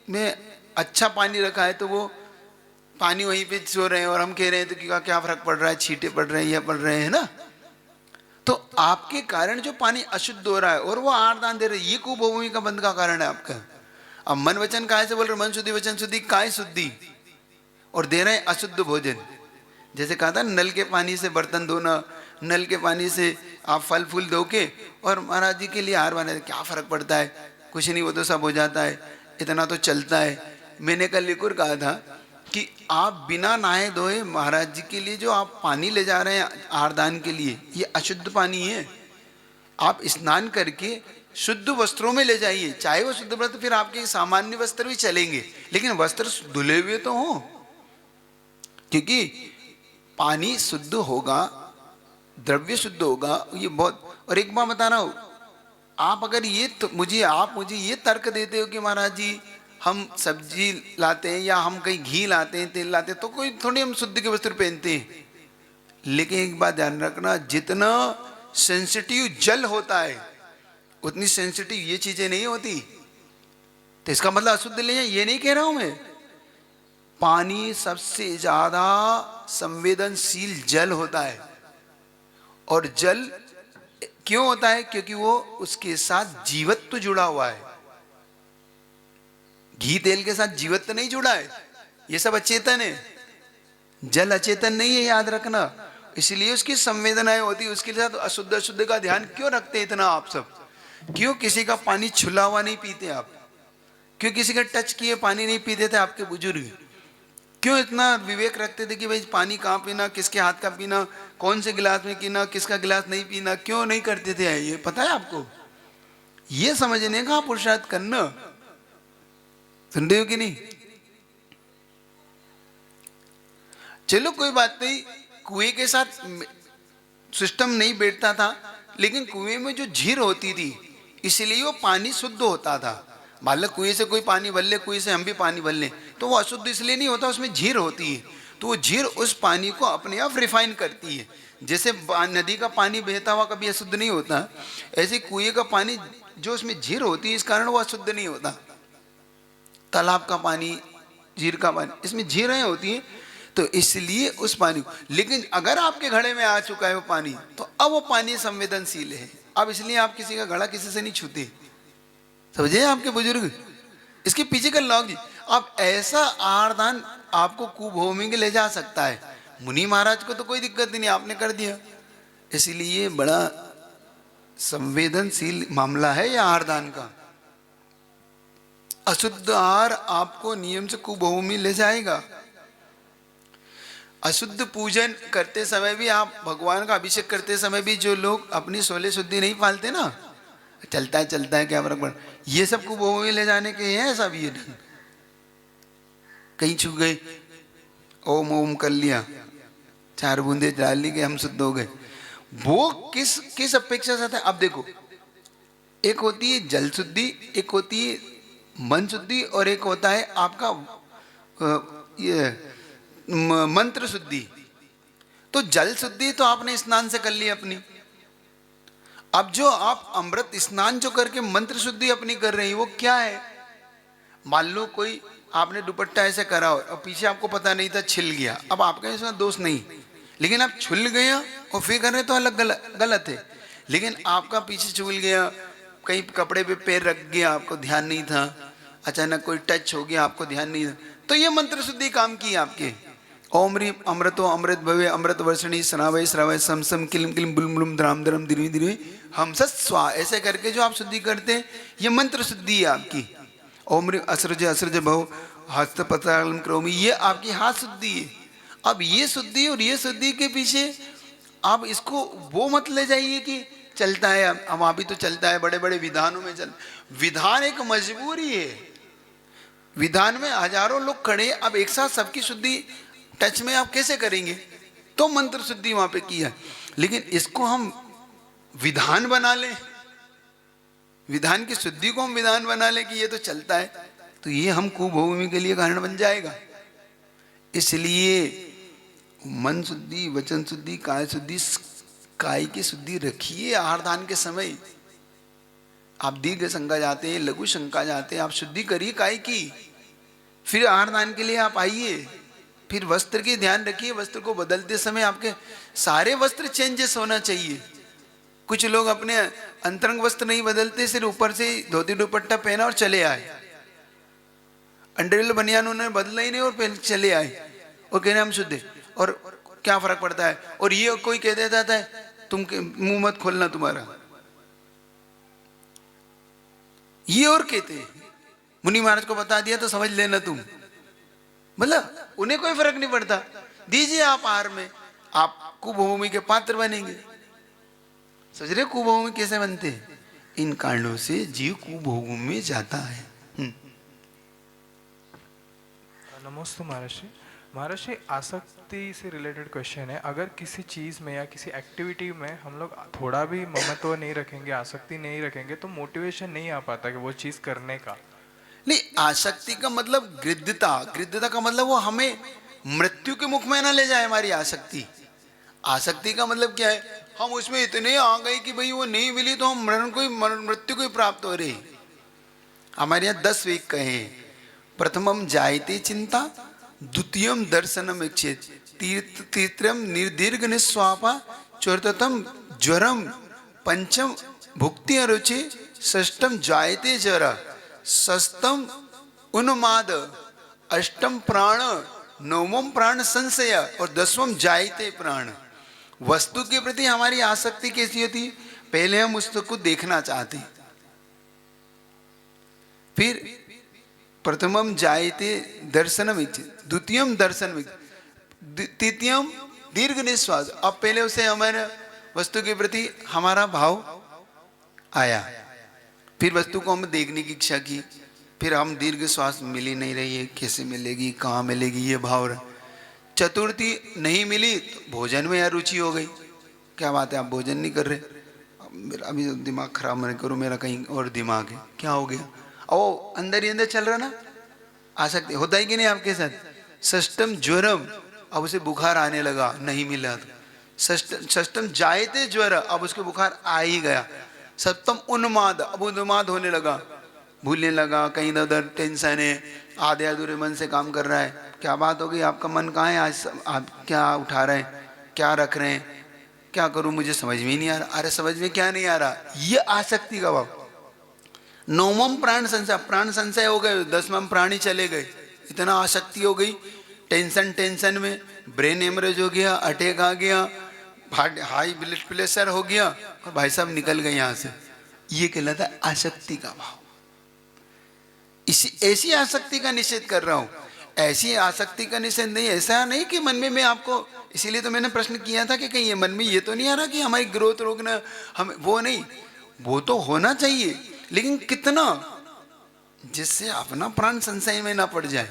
में अच्छा पानी रखा है तो वो पानी वहीं पे सो रहे हैं और हम कह रहे हैं तो क्या फर्क पड़ रहा है, छींटे पड़ रहे हैं या पड़ रहे हैं ना। तो आपके कारण जो पानी अशुद्ध हो रहा है और वो आरदान दे रहे हैं, ये कुभूमि का बंध का कारण है आपका। अब मन वचन काय से बोल रहे, मन शुद्धि वचन शुद्धि काय शुद्धि, और दे रहे हैं अशुद्ध भोजन। जैसे कहा था नल के पानी से बर्तन धोना, नल के पानी से आप फल फूल धो के और महाराज जी के लिए हार बना, क्या फर्क पड़ता है, कुछ नहीं, वो तो सब हो जाता है, इतना तो चलता है। मैंने कल एक और कहा था कि आप बिना नहाए धोए महाराज जी के लिए जो आप पानी ले जा रहे हैं आरदान के लिए, ये अशुद्ध पानी है। आप स्नान करके शुद्ध वस्त्रों में ले जाइए, चाहे वो शुद्ध वस्त्र, फिर आपके सामान्य वस्त्र भी चलेंगे लेकिन वस्त्र धुले हुए तो हो, क्योंकि पानी शुद्ध होगा, द्रव्य शुद्ध होगा, ये बहुत। और एक बात बता रहा हूं, आप अगर ये तो आप मुझे ये तर्क देते हो कि महाराज जी हम सब्जी लाते हैं या हम कहीं घी लाते हैं, तेल लाते हैं, तो कोई थोड़ी हम शुद्ध के वस्त्र पहनते हैं। लेकिन एक बात ध्यान रखना, जितना सेंसिटिव जल होता है उतनी सेंसिटिव ये चीजें नहीं होती। तो इसका मतलब अशुद्ध ले जाए ये नहीं कह रहा हूं मैं। पानी सबसे ज्यादा संवेदनशील जल होता है, और जल क्यों होता है? क्योंकि वो उसके साथ जीवत्व जुड़ा हुआ है। घी तेल के साथ जीवत्व नहीं जुड़ा है, ये सब अचेतन है, जल अचेतन नहीं है, याद रखना। इसलिए उसकी संवेदनाएं होती है, उसके साथ अशुद्ध अशुद्ध का ध्यान क्यों रखते हैं इतना आप सब? क्यों किसी का पानी छुला हुआ नहीं पीते आप? क्यों किसी का टच किए पानी नहीं पीते थे आपके बुजुर्ग? क्यों इतना विवेक रखते थे कि भाई पानी कहाँ पीना, किसके हाथ का पीना, कौन से गिलास में पीना, किसका गिलास नहीं पीना, क्यों नहीं करते थे? ये पता है आपको? ये समझने का पुरुषार्थ करना। सुन रहे हो कि नहीं? चलो कोई बात नहीं, कुएं के साथ सिस्टम नहीं बैठता था, लेकिन कुएं में जो झीर होती थी इसलिए वो पानी शुद्ध होता था। मान लो कुएं से कोई पानी भर ले, कुएं से हम भी पानी भर लें, तो वो अशुद्ध इसलिए नहीं होता, उसमें झीर होती है, तो वो झीर उस पानी को अपने आप रिफाइन करती है। जैसे नदी का पानी बहता हुआ कभी अशुद्ध नहीं होता, ऐसे कुएं का पानी जो उसमें झीर होती है इस कारण वो अशुद्ध नहीं होता। तालाब का पानी, झीर का पानी, इसमें झीरें होती हैं तो इसलिए उस पानी को। लेकिन अगर आपके घड़े में आ चुका है वो पानी, तो अब वो पानी संवेदनशील है, अब इसलिए आप किसी का घड़ा किसी से नहीं छूते। समझे आपके बुजुर्ग? इसके पीछे का लॉजिक। अब ऐसा आरदान आपको कुभूमि में ले जा सकता है। मुनि महाराज को तो कोई दिक्कत नहीं, आपने कर दिया। इसलिए बड़ा संवेदनशील मामला है यह आरदान का। अशुद्ध आहार आपको नियम से कुभूमि ले जाएगा। अशुद्ध पूजन करते समय भी, आप भगवान का अभिषेक करते समय भी जो लोग अपनी सोले शुद्धि नहीं पालते ना, चलता है क्या फर्क पड़, ये सब कुभूमि ले जाने के हैं सब। ये कहीं छू गए, ओम ओम कर लिया, 4 बूंदे डाल ली गए, हम शुद्ध हो गए। वो किस अपेक्षा से था? अब देखो, एक होती है जल शुद्धि, एक होती है मन शुद्धि, और एक होता है आपका ये मंत्र शुद्धि। तो जल शुद्धि तो आपने स्नान से कर ली अपनी। अब जो आप अमृत स्नान जो करके मंत्र शुद्धि अपनी कर रही, वो क्या है? मान लो कोई आपने दुपट्टा ऐसे करा और पीछे आपको पता नहीं था, छिल गया। अब आपका इसमें दोष नहीं, लेकिन आप छुल गया और फिर कर रहे तो अलग गलत है। लेकिन आपका पीछे छुल गया, कहीं कपड़े पे पैर रख गया, आपको ध्यान नहीं था, अचानक कोई टच हो गया, आपको ध्यान नहीं था, तो ये मंत्र शुद्धि काम की आपके। ओम ह्रीम अमृतो अमृत भवे अमृत वर्षणी स्रावय श्रावय सम सम किलिम किलिम बुलम बुलम द्राम द्रम दिरवी दिरवी हम सत्स्वा, ऐसे करके जो आप शुद्धि करते हैं ये मंत्र शुद्धि है आपकी। ओम ह्रीम असृज असृज भव हस्त पतालम करोमि, ये आपकी हाथ शुद्धि है। अब ये शुद्धि और ये शुद्धि के पीछे आप इसको वो मत ले जाइए कि चलता है, अब अभी तो चलता है, बड़े बड़े विधानों में चल, विधान एक मजबूरी है। विधान में हजारों लोग खड़े, अब एक साथ सबकी शुद्धि टच में आप कैसे करेंगे? तो मंत्र शुद्धि वहां पे की है, लेकिन इसको हम विधान बना लें, विधान की शुद्धि को हम विधान बना लें कि ये तो चलता है, तो ये हम कुभूमि के लिए कारण बन जाएगा। इसलिए मन शुद्धि, वचन शुद्धि, काय शुद्धि, काय की शुद्धि रखिए। आहार दान के समय आप दीर्घ शंका जाते हैं, लघु शंका जाते हैं, आप शुद्धि करिए काय की, फिर आहार दान के लिए आप आइए। फिर वस्त्र की ध्यान रखिए, वस्त्र को बदलते समय आपके सारे वस्त्र चेंजेस होना चाहिए। कुछ लोग अपने अंतरंग वस्त्र नहीं बदलते, सिर्फ ऊपर से धोती दुपट्टा पहना और चले आए, अंडरवेयर बनियान उन्होंने बदला ही नहीं और पहन चले आए और कहने हम शुद्ध, और क्या फर्क पड़ता है? और ये कोई कह देता था तुम मुंह मत खोलना तुम्हारा, ये और कहते हैं मुनि महाराज को बता दिया तो समझ लेना तुम, मतलब उन्हें कोई फर्क नहीं पड़ता। दीजिए आप आहार में, आप कुभूमि के पात्र बनेंगे। समझ रहे कुभूमि कैसे बनते हैं? इन कारणों से जीव कुभूमि में जाता है। नमस्ते महर्षि। महर्षि, आसक्ति से रिलेटेड क्वेश्चन है, अगर किसी चीज़ में या किसी एक्टिविटी में हम लोग थोड़ा भी ममत्व नहीं रखेंगे, आसक्ति नहीं रखेंगे, तो मोटिवेशन नहीं आ पाता कि वो चीज़ करने का। नहीं, आसक्ति का मतलब गृद्धता, गृद्धता का मतलब वो हमें मृत्यु के मुख में ना ले जाए हमारी आसक्ति। आसक्ति का मतलब क्या है? हम उसमें इतने आ गए कि भाई वो नहीं मिली तो हम मृत्यु को ही प्राप्त हो रहे। हमारे यहाँ 10 वेग कहे, प्रथमम जायते चिंता, द्वितीयम दर्शनम इच्छेत, तृतीयम निर्दीर्घ निस्वापा, चतुर्थम ज्वरम, पंचम भुक्ति अरुचि, षष्टम जायते जरा, षष्टम उन्माद, अष्टम प्राण, नवम प्राण संशय और 10वां जायते प्राण। वस्तु के प्रति हमारी आसक्ति कैसी होती? पहले हम उसको देखना चाहते, फिर प्रथमम जायते दर्शनम इच्छित, द्वितीयम दर्शनम, तृतीयम दीर्घ निश्वास। अब पहले उसे हमारे वस्तु के प्रति हमारा भाव आया, फिर वस्तु को हम देखने की इच्छा की, फिर हम दीर्घ श्वास मिली नहीं रही है, कैसे मिलेगी, कहाँ मिलेगी, ये भाव रहा। चतुर्थी नहीं मिली तो भोजन में रुचि हो गई, क्या बात है आप भोजन नहीं कर रहे, मेरा अभी दिमाग खराब नहीं करो, मेरा कहीं और दिमाग है, क्या हो गया? ओ अंदर ही अंदर चल रहा ना, आसक्ति होता है कि नहीं आपके साथ? षष्टम ज्वरम, अब उसे बुखार आने लगा, नहीं मिला तो षष्टम जायते ज्वर, अब उसके बुखार आ ही गया। सप्तम उन्माद, अब उन्माद होने लगा, भूलने लगा, कहीं उधर टेंशन है, आधे अधूरे मन से काम कर रहा है, क्या बात हो गई, आपका मन कहाँ है आज, आप क्या उठा रहे हैं, क्या रख रहे हैं, क्या करूं मुझे समझ में ही नहीं आ रहा। अरे समझ में क्या नहीं आ रहा? ये आसक्ति का भाव। नौमम प्राण संशय, प्राण संशय हो गए, 10वां प्राण ही चले गए, इतना आसक्ति हो गई, टेंशन में ब्रेन हेमरेज हो गया, अटैक आ गया, हाई ब्लड प्रेशर हो गया और भाई साहब निकल गए यहाँ से। ये कहलाता है आसक्ति का भाव। ऐसी आसक्ति का निषेध कर रहा हूं, ऐसी आसक्ति का निषेध नहीं, ऐसा नहीं कि मन में मैं आपको, इसीलिए तो मैंने प्रश्न किया था कि कहीं ये मन में ये तो नहीं आ रहा कि हमारी ग्रोथ रोकना, हम वो नहीं, वो तो होना चाहिए, लेकिन कितना, जिससे अपना प्राण संशय में ना पड़ जाए।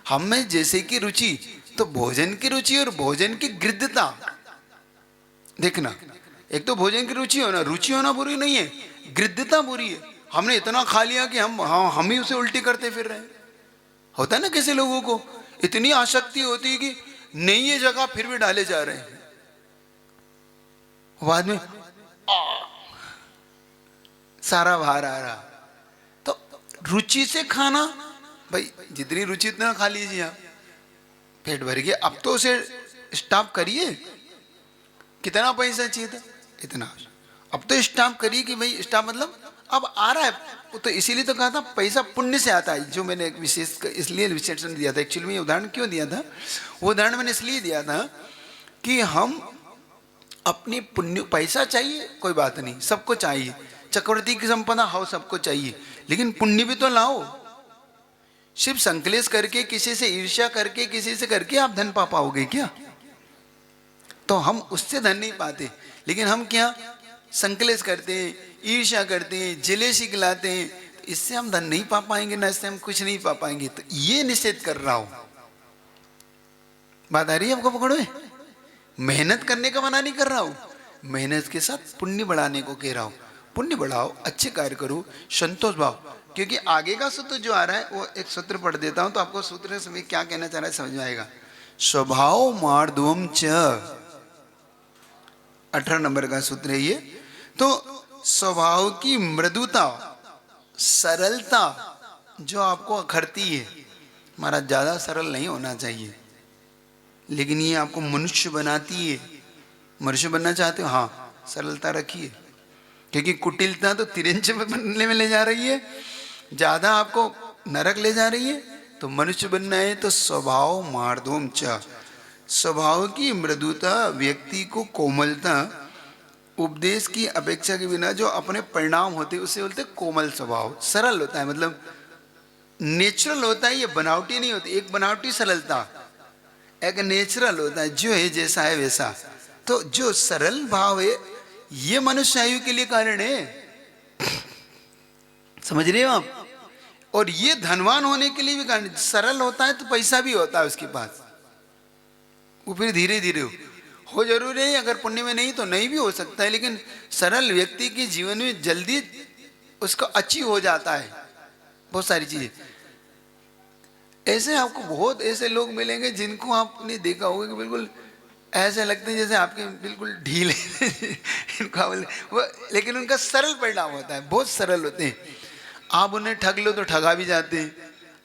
हम में जैसे की रुचि, तो भोजन की रुचि और भोजन की गृद्धता देखना। एक तो भोजन की रुचि होना बुरी नहीं है, गृद्धता बुरी है। हमने इतना खा लिया कि हम ही उसे उल्टी करते फिर रहे हैं। होता है ना किसी लोगों को इतनी आसक्ति होती है कि नहीं ये जगह फिर भी डाले जा रहे हैं, बाद में सारा बाहर आ रहा। तो रुचि से खाना, भाई जितनी रुचि इतना खा लीजिए आप, पेट भर गया, अब तो उसे स्टॉप करिए। कितना पैसा चाहिए था, इतना, अब तो स्टॉप करिए कि भाई स्टॉप मतलब अब आ रहा है। तो इसीलिए तो कहा था पैसा पुण्य से आता है, जो मैंने एक विशेष इसलिए विशेषण दिया था। एक्चुअली में ये उदाहरण क्यों दिया था, वो उदाहरण मैंने इसलिए दिया था कि हम अपनी पुण्य, पैसा चाहिए कोई बात नहीं, सबको चाहिए, चक्रवर्ती की संपदा हो सबको चाहिए, लेकिन पुण्य भी तो लाओ। सिर्फ संकलेश करके, किसी से ईर्ष्या करके, किसी से करके आप धन पा पाओगे क्या? तो हम उससे धन नहीं पाते, लेकिन हम क्या संकलेश करते हैं, ईर्ष्या करते हैं, जेलेसी खिलाते हैं, तो इससे हम धन नहीं पा पाएंगे ना, इससे हम कुछ नहीं पा पाएंगे। तो ये निषेध कर रहा हूं। बात आ रही है आपको? पकड़ो, मेहनत करने का मना नहीं कर रहा हूं, मेहनत के साथ पुण्य बढ़ाने को कह रहा हूं। पुण्य बढ़ाओ, अच्छे कार्य करो, संतोष भाव। क्योंकि आगे का सूत्र जो आ रहा है वो एक सूत्र पढ़ देता हूं, तो आपको सूत्र से क्या कहना चाह रहा है समझ में आएगा। स्वभाव मार्दवम च, 18 नंबर का सूत्र है ये। तो स्वभाव की मृदुता, सरलता जो आपको अखरती है, महाराज ज्यादा सरल नहीं होना चाहिए, लेकिन ये आपको मनुष्य बनाती है। मनुष्य बनना चाहते हो, हाँ सरलता रखिए, क्योंकि कुटिलता तो तिरंज बनने में ले जा रही है, ज्यादा आपको नरक ले जा रही है। तो मनुष्य बनना है तो स्वभाव मार्दोम च, स्वभाव की मृदुता, व्यक्ति को कोमलता, उपदेश की अपेक्षा के बिना जो अपने परिणाम होते उसे बोलते कोमल स्वभाव। सरल होता है, मतलब नेचुरल होता है, ये बनावटी नहीं होती। एक बनावटी सरलता, एक नेचुरल होता है, जो है जैसा है वैसा। तो जो सरल भाव है ये मनुष्य आयु के लिए कारण है, समझ रहे हो आप? और ये धनवान होने के लिए भी कारण। सरल होता है तो पैसा भी होता है उसके पास, वो फिर धीरे धीरे हो जरूरी है, अगर पुण्य में नहीं तो नहीं भी हो सकता है, लेकिन सरल व्यक्ति के जीवन में जल्दी उसका अचीव हो जाता है बहुत सारी चीजें। ऐसे आपको बहुत ऐसे लोग मिलेंगे जिनको आपने देखा होगा कि बिल्कुल ऐसे लगते हैं जैसे आपके बिल्कुल ढीले इनको वो, लेकिन उनका सरल परिणाम होता है, बहुत सरल होते हैं। आप उन्हें ठग लो तो ठगा भी जाते हैं,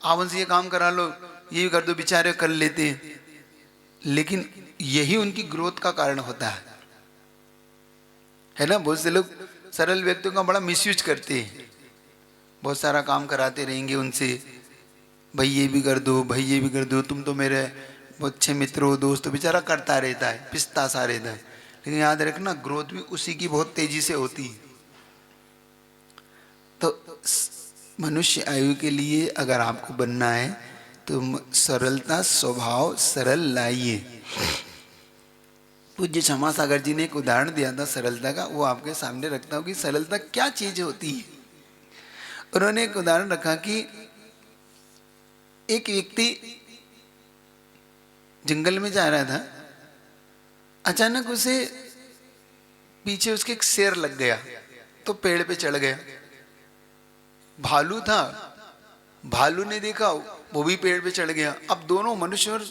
आप उनसे ये काम करा लो ये भी कर दो, बेचारे कर लेते हैं, लेकिन यही उनकी ग्रोथ का कारण होता है ना। बहुत से लोग सरल व्यक्तियों का बड़ा मिसयूज करते हैं, बहुत सारा काम कराते रहेंगे उनसे, भाई ये भी कर दो, भाई ये भी कर दो, तुम तो मेरे बहुत अच्छे मित्र हो, दोस्त हो, बेचारा करता रहता है, पिसता सा रहता है। लेकिन याद रखना ग्रोथ भी उसी की बहुत तेजी से होती है। तो मनुष्य आयु के लिए अगर आपको बनना है तो सरलता, स्वभाव सरल लाइए। पूज्य क्षमा सागर जी ने एक उदाहरण दिया था सरलता का, वो आपके सामने रखता हूँ कि सरलता क्या चीज होती है। उन्होंने एक उदाहरण रखा कि एक व्यक्ति जंगल में जा रहा था, अचानक उसे पीछे उसके एक शेर लग गया, तो पेड़ पे चढ़ गया। भालू था, भालू ने देखा, वो भी पेड़ पे चढ़ गया। अब दोनों मनुष्य और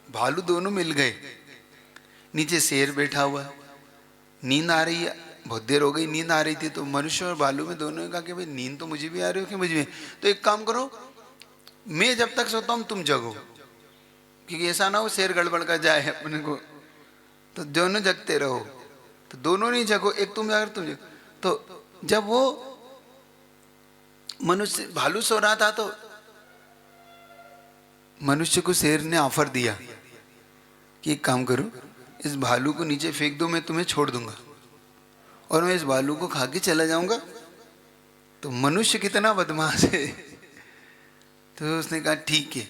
भालू दोनों मिल गए, नीचे शेर बैठा हुआ, नींद आ रही है, बहुत देर हो गई, नींद आ रही थी। तो मनुष्य और भालू में दोनों ने कहा कि भाई नींद तो मुझे भी आ रही हो कि मुझे भी, तो एक काम करो, मैं जब तक सोता हूं तुम जगो, क्योंकि ऐसा ना हो शेर गड़बड़ कर जाए अपने को, तो दोनों जगते रहो। तो दोनों नहीं जगो, एक तुम जागर तुम जगो। तो जब वो मनुष्य भालू सो रहा था तो मनुष्य को शेर ने ऑफर दिया कि एक काम करो, इस भालू को नीचे फेंक दो, मैं तुम्हें छोड़ दूंगा और मैं इस भालू को खा के चला जाऊंगा। तो मनुष्य कितना बदमाश है, तो उसने कहा ठीक है।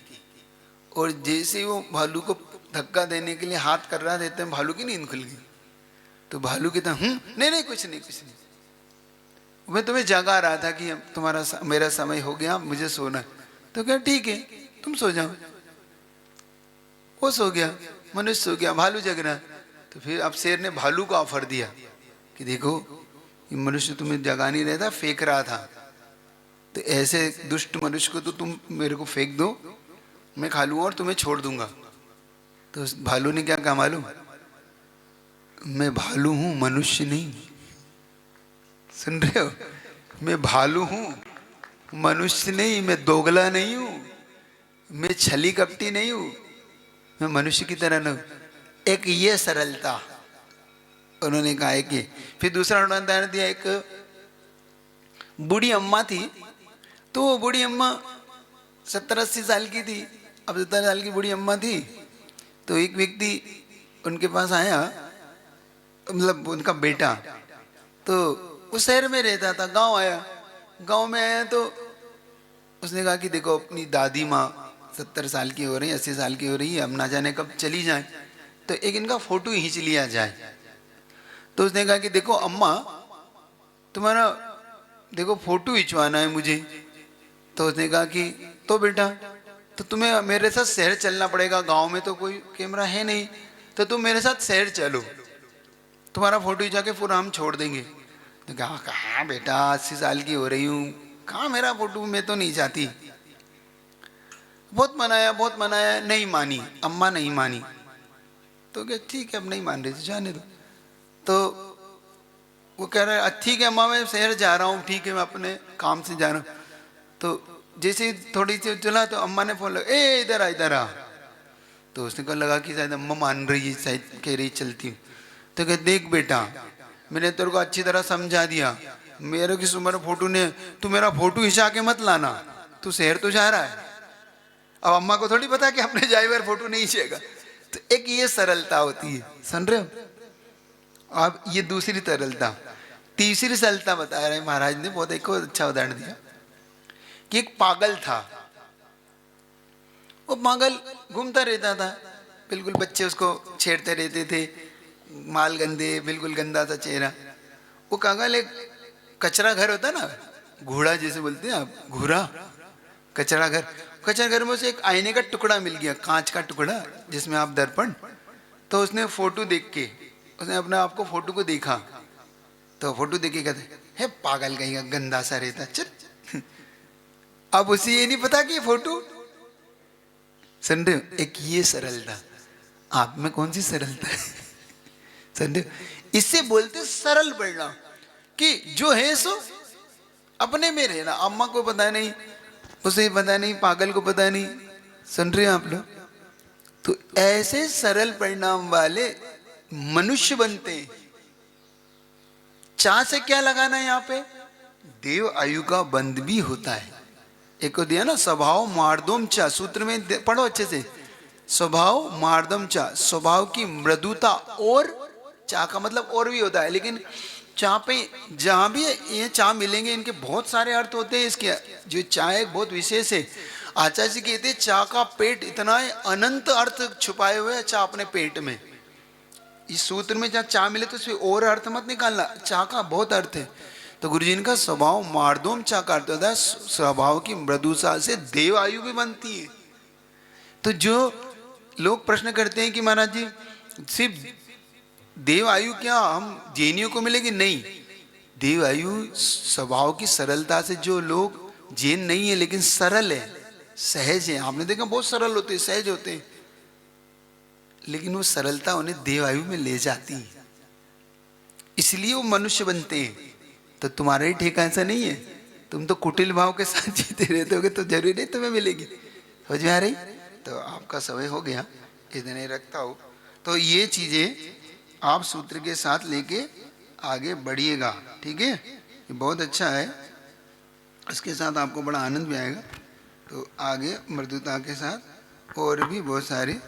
और जैसे ही वो भालू को धक्का देने के लिए हाथ कर रहा, देते हैं भालू की नींद खुल गई। तो भालू कहता नहीं नहीं कुछ नहीं कुछ नहीं, मैं तुम्हें जगा रहा था कि तुम्हारा मेरा समय हो गया, मुझे सोना है। तो क्या ठीक है तुम सो जाओ। वो सो गया, मनुष्य सो गया, भालू जग रहा। तो फिर अब शेर ने भालू को ऑफर दिया कि देखो ये मनुष्य तुम्हें जगा नहीं रहता, फेंक रहा था, तो ऐसे दुष्ट मनुष्य को तो तुम मेरे को फेंक दो, मैं खा लूंगा और तुम्हें छोड़ दूंगा। तो भालू ने क्या कहा मालूम, मैं भालू हूं मनुष्य नहीं। सुन रहे हो, मैं भालू हूं मनुष्य नहीं, मैं दोगला नहीं हूं, मैं छली कपटी नहीं हूं, मैं मनुष्य की तरह नहीं। एक ये सरलता उन्होंने कहा है कि। फिर दूसरा उदाहरण दिया, एक बूढ़ी अम्मा थी, तो वो बूढ़ी अम्मा 70-80 साल की थी। अब 70 साल की बूढ़ी अम्मा थी, तो एक व्यक्ति उनके पास आया, मतलब उनका बेटा, तो उस शहर में रहता था, गांव आया, गांव में आया तो उसने कहा कि देखो अपनी दादी माँ 70 साल की हो रही, 80 साल की हो रही है, अब ना जाने कब चली जाए, तो एक इनका फोटो खींच लिया जाए। तो उसने कहा कि देखो अम्मा, तुम्हारा देखो फोटो खिंचवाना है मुझे। तो उसने कहा कि तो बेटा, तो तुम्हें मेरे साथ शहर चलना पड़ेगा, गांव में तो कोई कैमरा है नहीं, तो तुम मेरे साथ शहर चलो, तुम्हारा फोटो खिंचा के पूरा हम छोड़ देंगे। तो कहा कहाँ बेटा, 80 साल की हो रही हूँ, कहाँ मेरा फोटो, मैं तो नहीं चाहती। बहुत मनाया, नहीं मानी, अम्मा नहीं मानी। तो क्या ठीक है, अब नहीं मान रही तो जाने दो। तो वो कह रहा है ठीक है अम्मा, मैं शहर जा रहा हूँ, ठीक है मैं अपने काम से जा रहा हूँ। तो जैसे ही थोड़ी सी चला तो अम्मा ने फोन लगा, ए इधर आ इधर आ। तो उसने कहा लगा कि शायद अम्मा मान रही है, शायद कह रही चलती हूँ। तो कह देख बेटा, मैंने तेरे को अच्छी तरह समझा दिया, मेरे किस उम्र फोटो ने, तू मेरा फोटो खिंचा के मत लाना, तू शहर तो जा रहा है। अब अम्मा को थोड़ी पता कि अपने ड्राइवर फोटो नहीं खींचेगा। तो एक ये सरलता होती है, सुन रहे हो। अब ये दूसरी तरलता। तीसरी सरलता बता रहे हैं महाराज ने, बहुत एक अच्छा उदाहरण दिया कि एक पागल था। वो पागल घूमता रहता था, बिल्कुल बच्चे उसको छेड़ते रहते थे, माल गंदे, बिल्कुल गंदा सा चेहरा। वो पागल एक कचरा घर होता ना, घोड़ा जैसे बोलते हैं आप, घूरा, कचरा घर। कचरा घर में उसे एक आईने का टुकड़ा मिल गया, कांच का टुकड़ा जिसमें आप दर्पण। तो उसने फोटो देख के, उसने अपने आप को फोटो को देखा, तो फोटो देख के कहते है पागल कहीं का, गंदा सा रहता, चल। अब उसे ये नहीं पता कि ये फोटो, सुन रहे हो, एक ये सरलता। आप में कौन सी सरलता है, सुन रहे हो। इससे बोलते सरल परिणाम, कि जो है सो अपने में रहना। अम्मा को पता नहीं, उसे पता नहीं, पागल को पता नहीं, सुन रहे हैं आप लोग। तो ऐसे सरल परिणाम वाले मनुष्य बनते हैं। चा से क्या लगाना है यहाँ पे, देव आयु का बंध भी होता है। एक को दिया ना, स्वभाव मार्दोम चा, सूत्र में पढ़ो अच्छे से, स्वभाव मार्दम चा, स्वभाव की मृदुता, और चा का मतलब और भी होता है, लेकिन चा पे जहां भी ये चा मिलेंगे, इनके बहुत सारे अर्थ होते हैं। इसके जो चा एक बहुत विशेष है। आचार्य जी कहते हैं चा का पेट इतना है, अनंत अर्थ छुपाए हुए हैं चा अपने पेट में। इस सूत्र में जहाँ चा मिले तो उसमें और अर्थ मत निकालना, चा का बहुत अर्थ है। तो गुरुजी ने कहा स्वभाव मार्दोम चा का अर्थ होता है स्वभाव की मृदुता से देव आयु भी बनती है। तो जो लोग प्रश्न करते हैं कि महाराज जी सिर्फ देव आयु क्या हम जैनियों को मिलेगी, नहीं, देव आयु स्वभाव की सरलता से, जो लोग जैन नहीं है लेकिन सरल है, सहज है, आपने देखा बहुत सरल होते हैं, सहज होते हैं, लेकिन वो सरलता उन्हें देव आयु में ले जाती है, इसलिए वो मनुष्य बनते हैं। तो तुम्हारा ही ठेका ऐसा नहीं है, तुम तो कुटिल भाव के साथ जीते रहते होगे, तो जरूरी नहीं तुम्हें मिलेगी। समझ में आ रही। तो आपका समय हो गया, इतने रखता हो। तो ये चीजें आप सूत्र के साथ लेके आगे बढ़िएगा, ठीक है। ये बहुत अच्छा है, इसके साथ आपको बड़ा आनंद भी आएगा। तो आगे मृदुता के साथ और भी बहुत सारे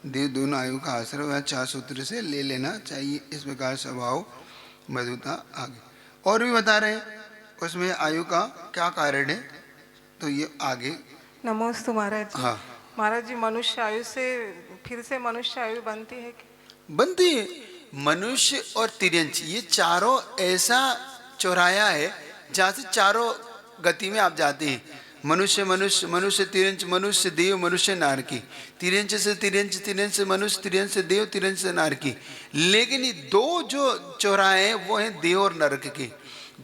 देव दोनों आयु का आश्रय या 4 सूत्र से ले लेना चाहिए। इस प्रकार स्वभाव मृदुता आगे और भी बता रहे हैं, उसमें आयु का क्या कारण है, तो ये आगे। नमोस्तु महाराज जी। हाँ महाराज जी, मनुष्य आयु से फिर से मनुष्य आयु बनती है कि? बनती है। मनुष्य और तिर्यंच ये चारों ऐसा चौराया है जहाँ से चारों गति में आप जाते हैं। मनुष्य मनुष्य, मनुष्य तिर्यंच, मनुष्य देव, मनुष्य नारकी, तिर्यंच से तिर्यंच, तिर्यंच से मनुष्य, तिर्यंच से देव, तिर्यंच से नारकी। लेकिन ये दो जो चौराहे हैं वो हैं देव और नरक के।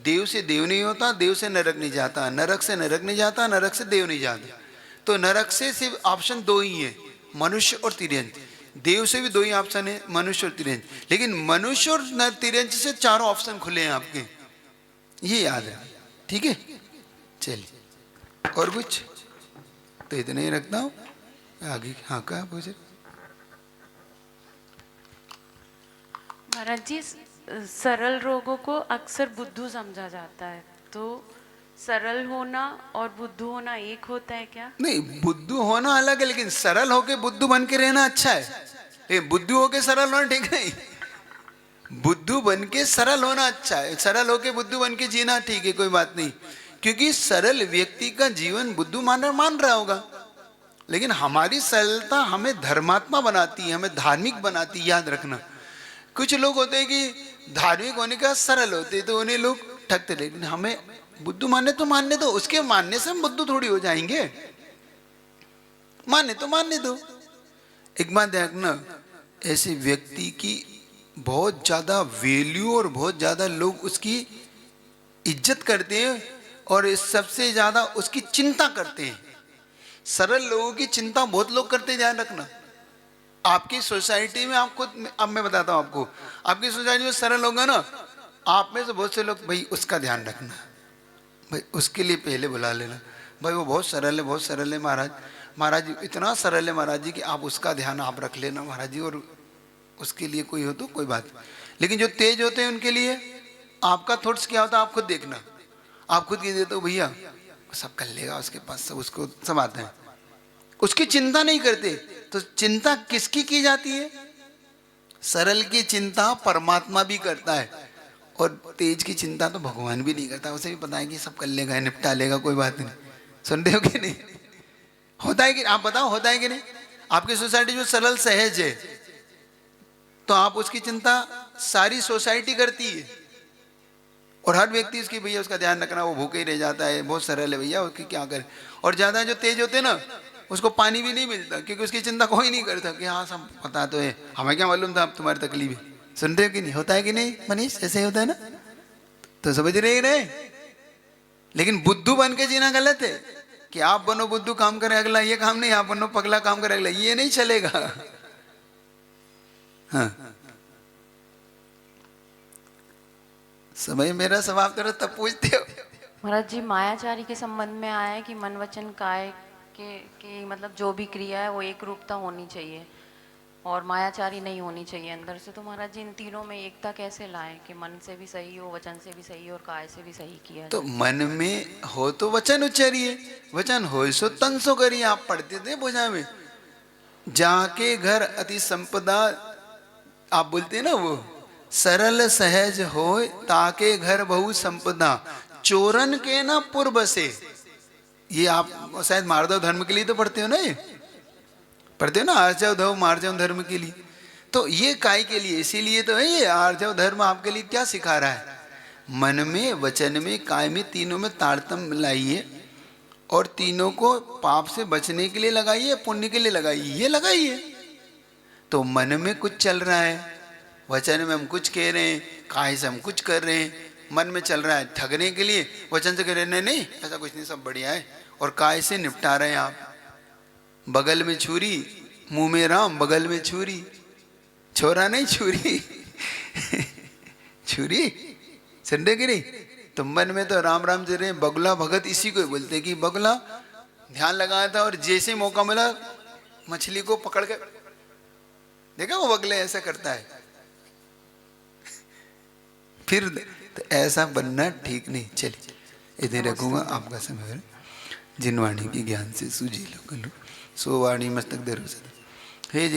देव से देव नहीं होता, देव से नरक नहीं जाता, नरक से नरक नहीं जाता, नरक से देव नहीं जाता। तो नरक से सिर्फ ऑप्शन 2 ही है, मनुष्य और तिर्यंच। देव से भी 2 ही ऑप्शन है, मनुष्य और तिर्यंच। लेकिन मनुष्य और तिर्यंच से चारों ऑप्शन खुले हैं आपके, ये याद है, ठीक है। चलिए और कुछ, तो इतना ही रखता हूँ आगे। हाँ क्या पूछे महाराज जी, सरल रोगों को अक्सर बुद्धू समझा जाता है, तो सरल होना और बुद्धू होना एक होता है क्या? नहीं, बुद्धू होना अलग है, लेकिन सरल होके बुद्धू बन के रहना अच्छा है। लेकिन बुद्धू होके सरल होना ठीक नहीं। बुद्धू बन के सरल होना अच्छा है, सरल होके बुद्धू बन के जीना ठीक है, कोई बात नहीं। क्योंकि सरल व्यक्ति का जीवन बुद्धू मान रहा होगा, लेकिन हमारी सरलता हमें धर्मात्मा बनाती है, हमें धार्मिक बनाती है। याद रखना, कुछ लोग होते हैं कि धार्मिक होने का सरल होते तो उन्हें लोग ठगते, लेकिन हमें बुद्धू मानने तो मानने दो, उसके मानने से हम बुद्धू थोड़ी हो जाएंगे, मानने तो मानने दो। एक बात देखना, ऐसे व्यक्ति की बहुत ज्यादा वैल्यू और बहुत ज्यादा लोग उसकी इज्जत करते हैं और सबसे ज्यादा उसकी चिंता करते हैं। सरल लोगों की चिंता बहुत लोग करते हैं, ध्यान रखना। आपकी सोसाइटी में आप खुद, अब मैं बताता हूं आपको, आपकी सोसाइटी में सरल लोग हैं ना, आप में से बहुत से लोग, भाई उसका ध्यान रखना, भाई उसके लिए पहले बुला लेना, भाई वो बहुत सरल है, बहुत सरल है महाराज, महाराज जी इतना सरल है महाराज जी कि आप उसका ध्यान आप रख लेना महाराज जी, और उसके लिए कोई हो तो कोई बात। लेकिन जो तेज होते हैं उनके लिए आपका थॉट्स क्या होता है आप खुद देखना, आप खुद कह देते हो भैया सब कर लेगा, उसके पास सब, उसको सब आता है, उसकी चिंता नहीं करते। तो चिंता किसकी की जाती है? सरल की चिंता परमात्मा भी करता है, और तेज की चिंता तो भगवान भी नहीं करता, उसे भी पता है कि सब कर लेगा, निपटा लेगा, कोई बात नहीं। सुन रहे हो कि नहीं? होता है कि, आप बताओ होता है कि नहीं? आपकी सोसाइटी जो सरल सहज है, तो आप उसकी चिंता सारी सोसाइटी करती है, और हर व्यक्ति उसकी, भैया उसका ध्यान रखना, वो भूखे ही रह जाता है, बहुत सरल है भैया, उसकी क्या करे। और ज्यादा जो तेज होते हैं ना, उसको पानी भी नहीं मिलता, क्योंकि उसकी चिंता कोई नहीं करता कि हाँ सब पता तो है, हमें क्या मालूम था अब तुम्हारी तकलीफ है। सुन रहे हो कि नहीं? होता है कि नहीं मनीष? ऐसे होता है ना, तो समझ रहे। लेकिन बुद्धू बन के जीना गलत है, कि आप बनो बुद्धू काम करे अगला, ये काम नहीं, आप बनो पगला काम करे अगला, ये नहीं चलेगा। हाँ, समय मेरा सवाल करो तब पूछते हो। महाराज जी, मायाचारी के संबंध में आया है कि मन वचन काय के मतलब जो भी क्रिया है वो एक रूपता होनी चाहिए और मायाचारी नहीं होनी चाहिए अंदर से। तो महाराज जी इन तीनों में एकता कैसे लाएं कि मन से भी सही हो, वचन से भी सही हो और काय से भी सही किया जाए? तो मन में हो तो वचन उच्चारिए, वचन हो सो तन सो करिए। आप पढ़ते थे पूजा में, जाके घर अति संपदा, आप बोलते हैं ना वो, सरल सहज हो ताके घर बहु संपदा, चोरन के ना पूर्व से। ये आप शायद मार्दव धर्म के लिए तो पढ़ते हो ना, ये पढ़ते हो ना, आर्जव धर्म मार्जव धर्म के लिए। तो ये काय के लिए? इसीलिए तो है ये आर्जव धर्म आपके लिए क्या सिखा रहा है? मन में, वचन में, काय में, तीनों में तारतम्य लाइए, और तीनों को पाप से बचने के लिए लगाइए, पुण्य के लिए लगाइए, ये लगाइए। तो मन में कुछ चल रहा है, वचन में हम कुछ कह रहे हैं, काय से हम कुछ कर रहे हैं। मन में चल रहा है ठगने के लिए, वचन से कह रहे हैं नहीं ऐसा कुछ नहीं, सब बढ़िया है, और काय से निपटा रहे हैं आप। बगल में छुरी, मुंह में राम, बगल में छुरी, छोरा नहीं छुरी। छुरी, संडे की नहीं। तो मन में तो राम राम से रहे, बगुला भगत इसी को बोलते हैं कि बगुला ध्यान लगाया था और जैसे मौका मिला मछली को पकड़ के, देखा वो बगले ऐसा करता है। फिर तो ऐसा बनना ठीक नहीं। चलिए इधर रखूंगा, आपका समय। जिन वाणी की ज्ञान से सूझी लो, सो वाणी मस्तक धरो सदा। हे जिन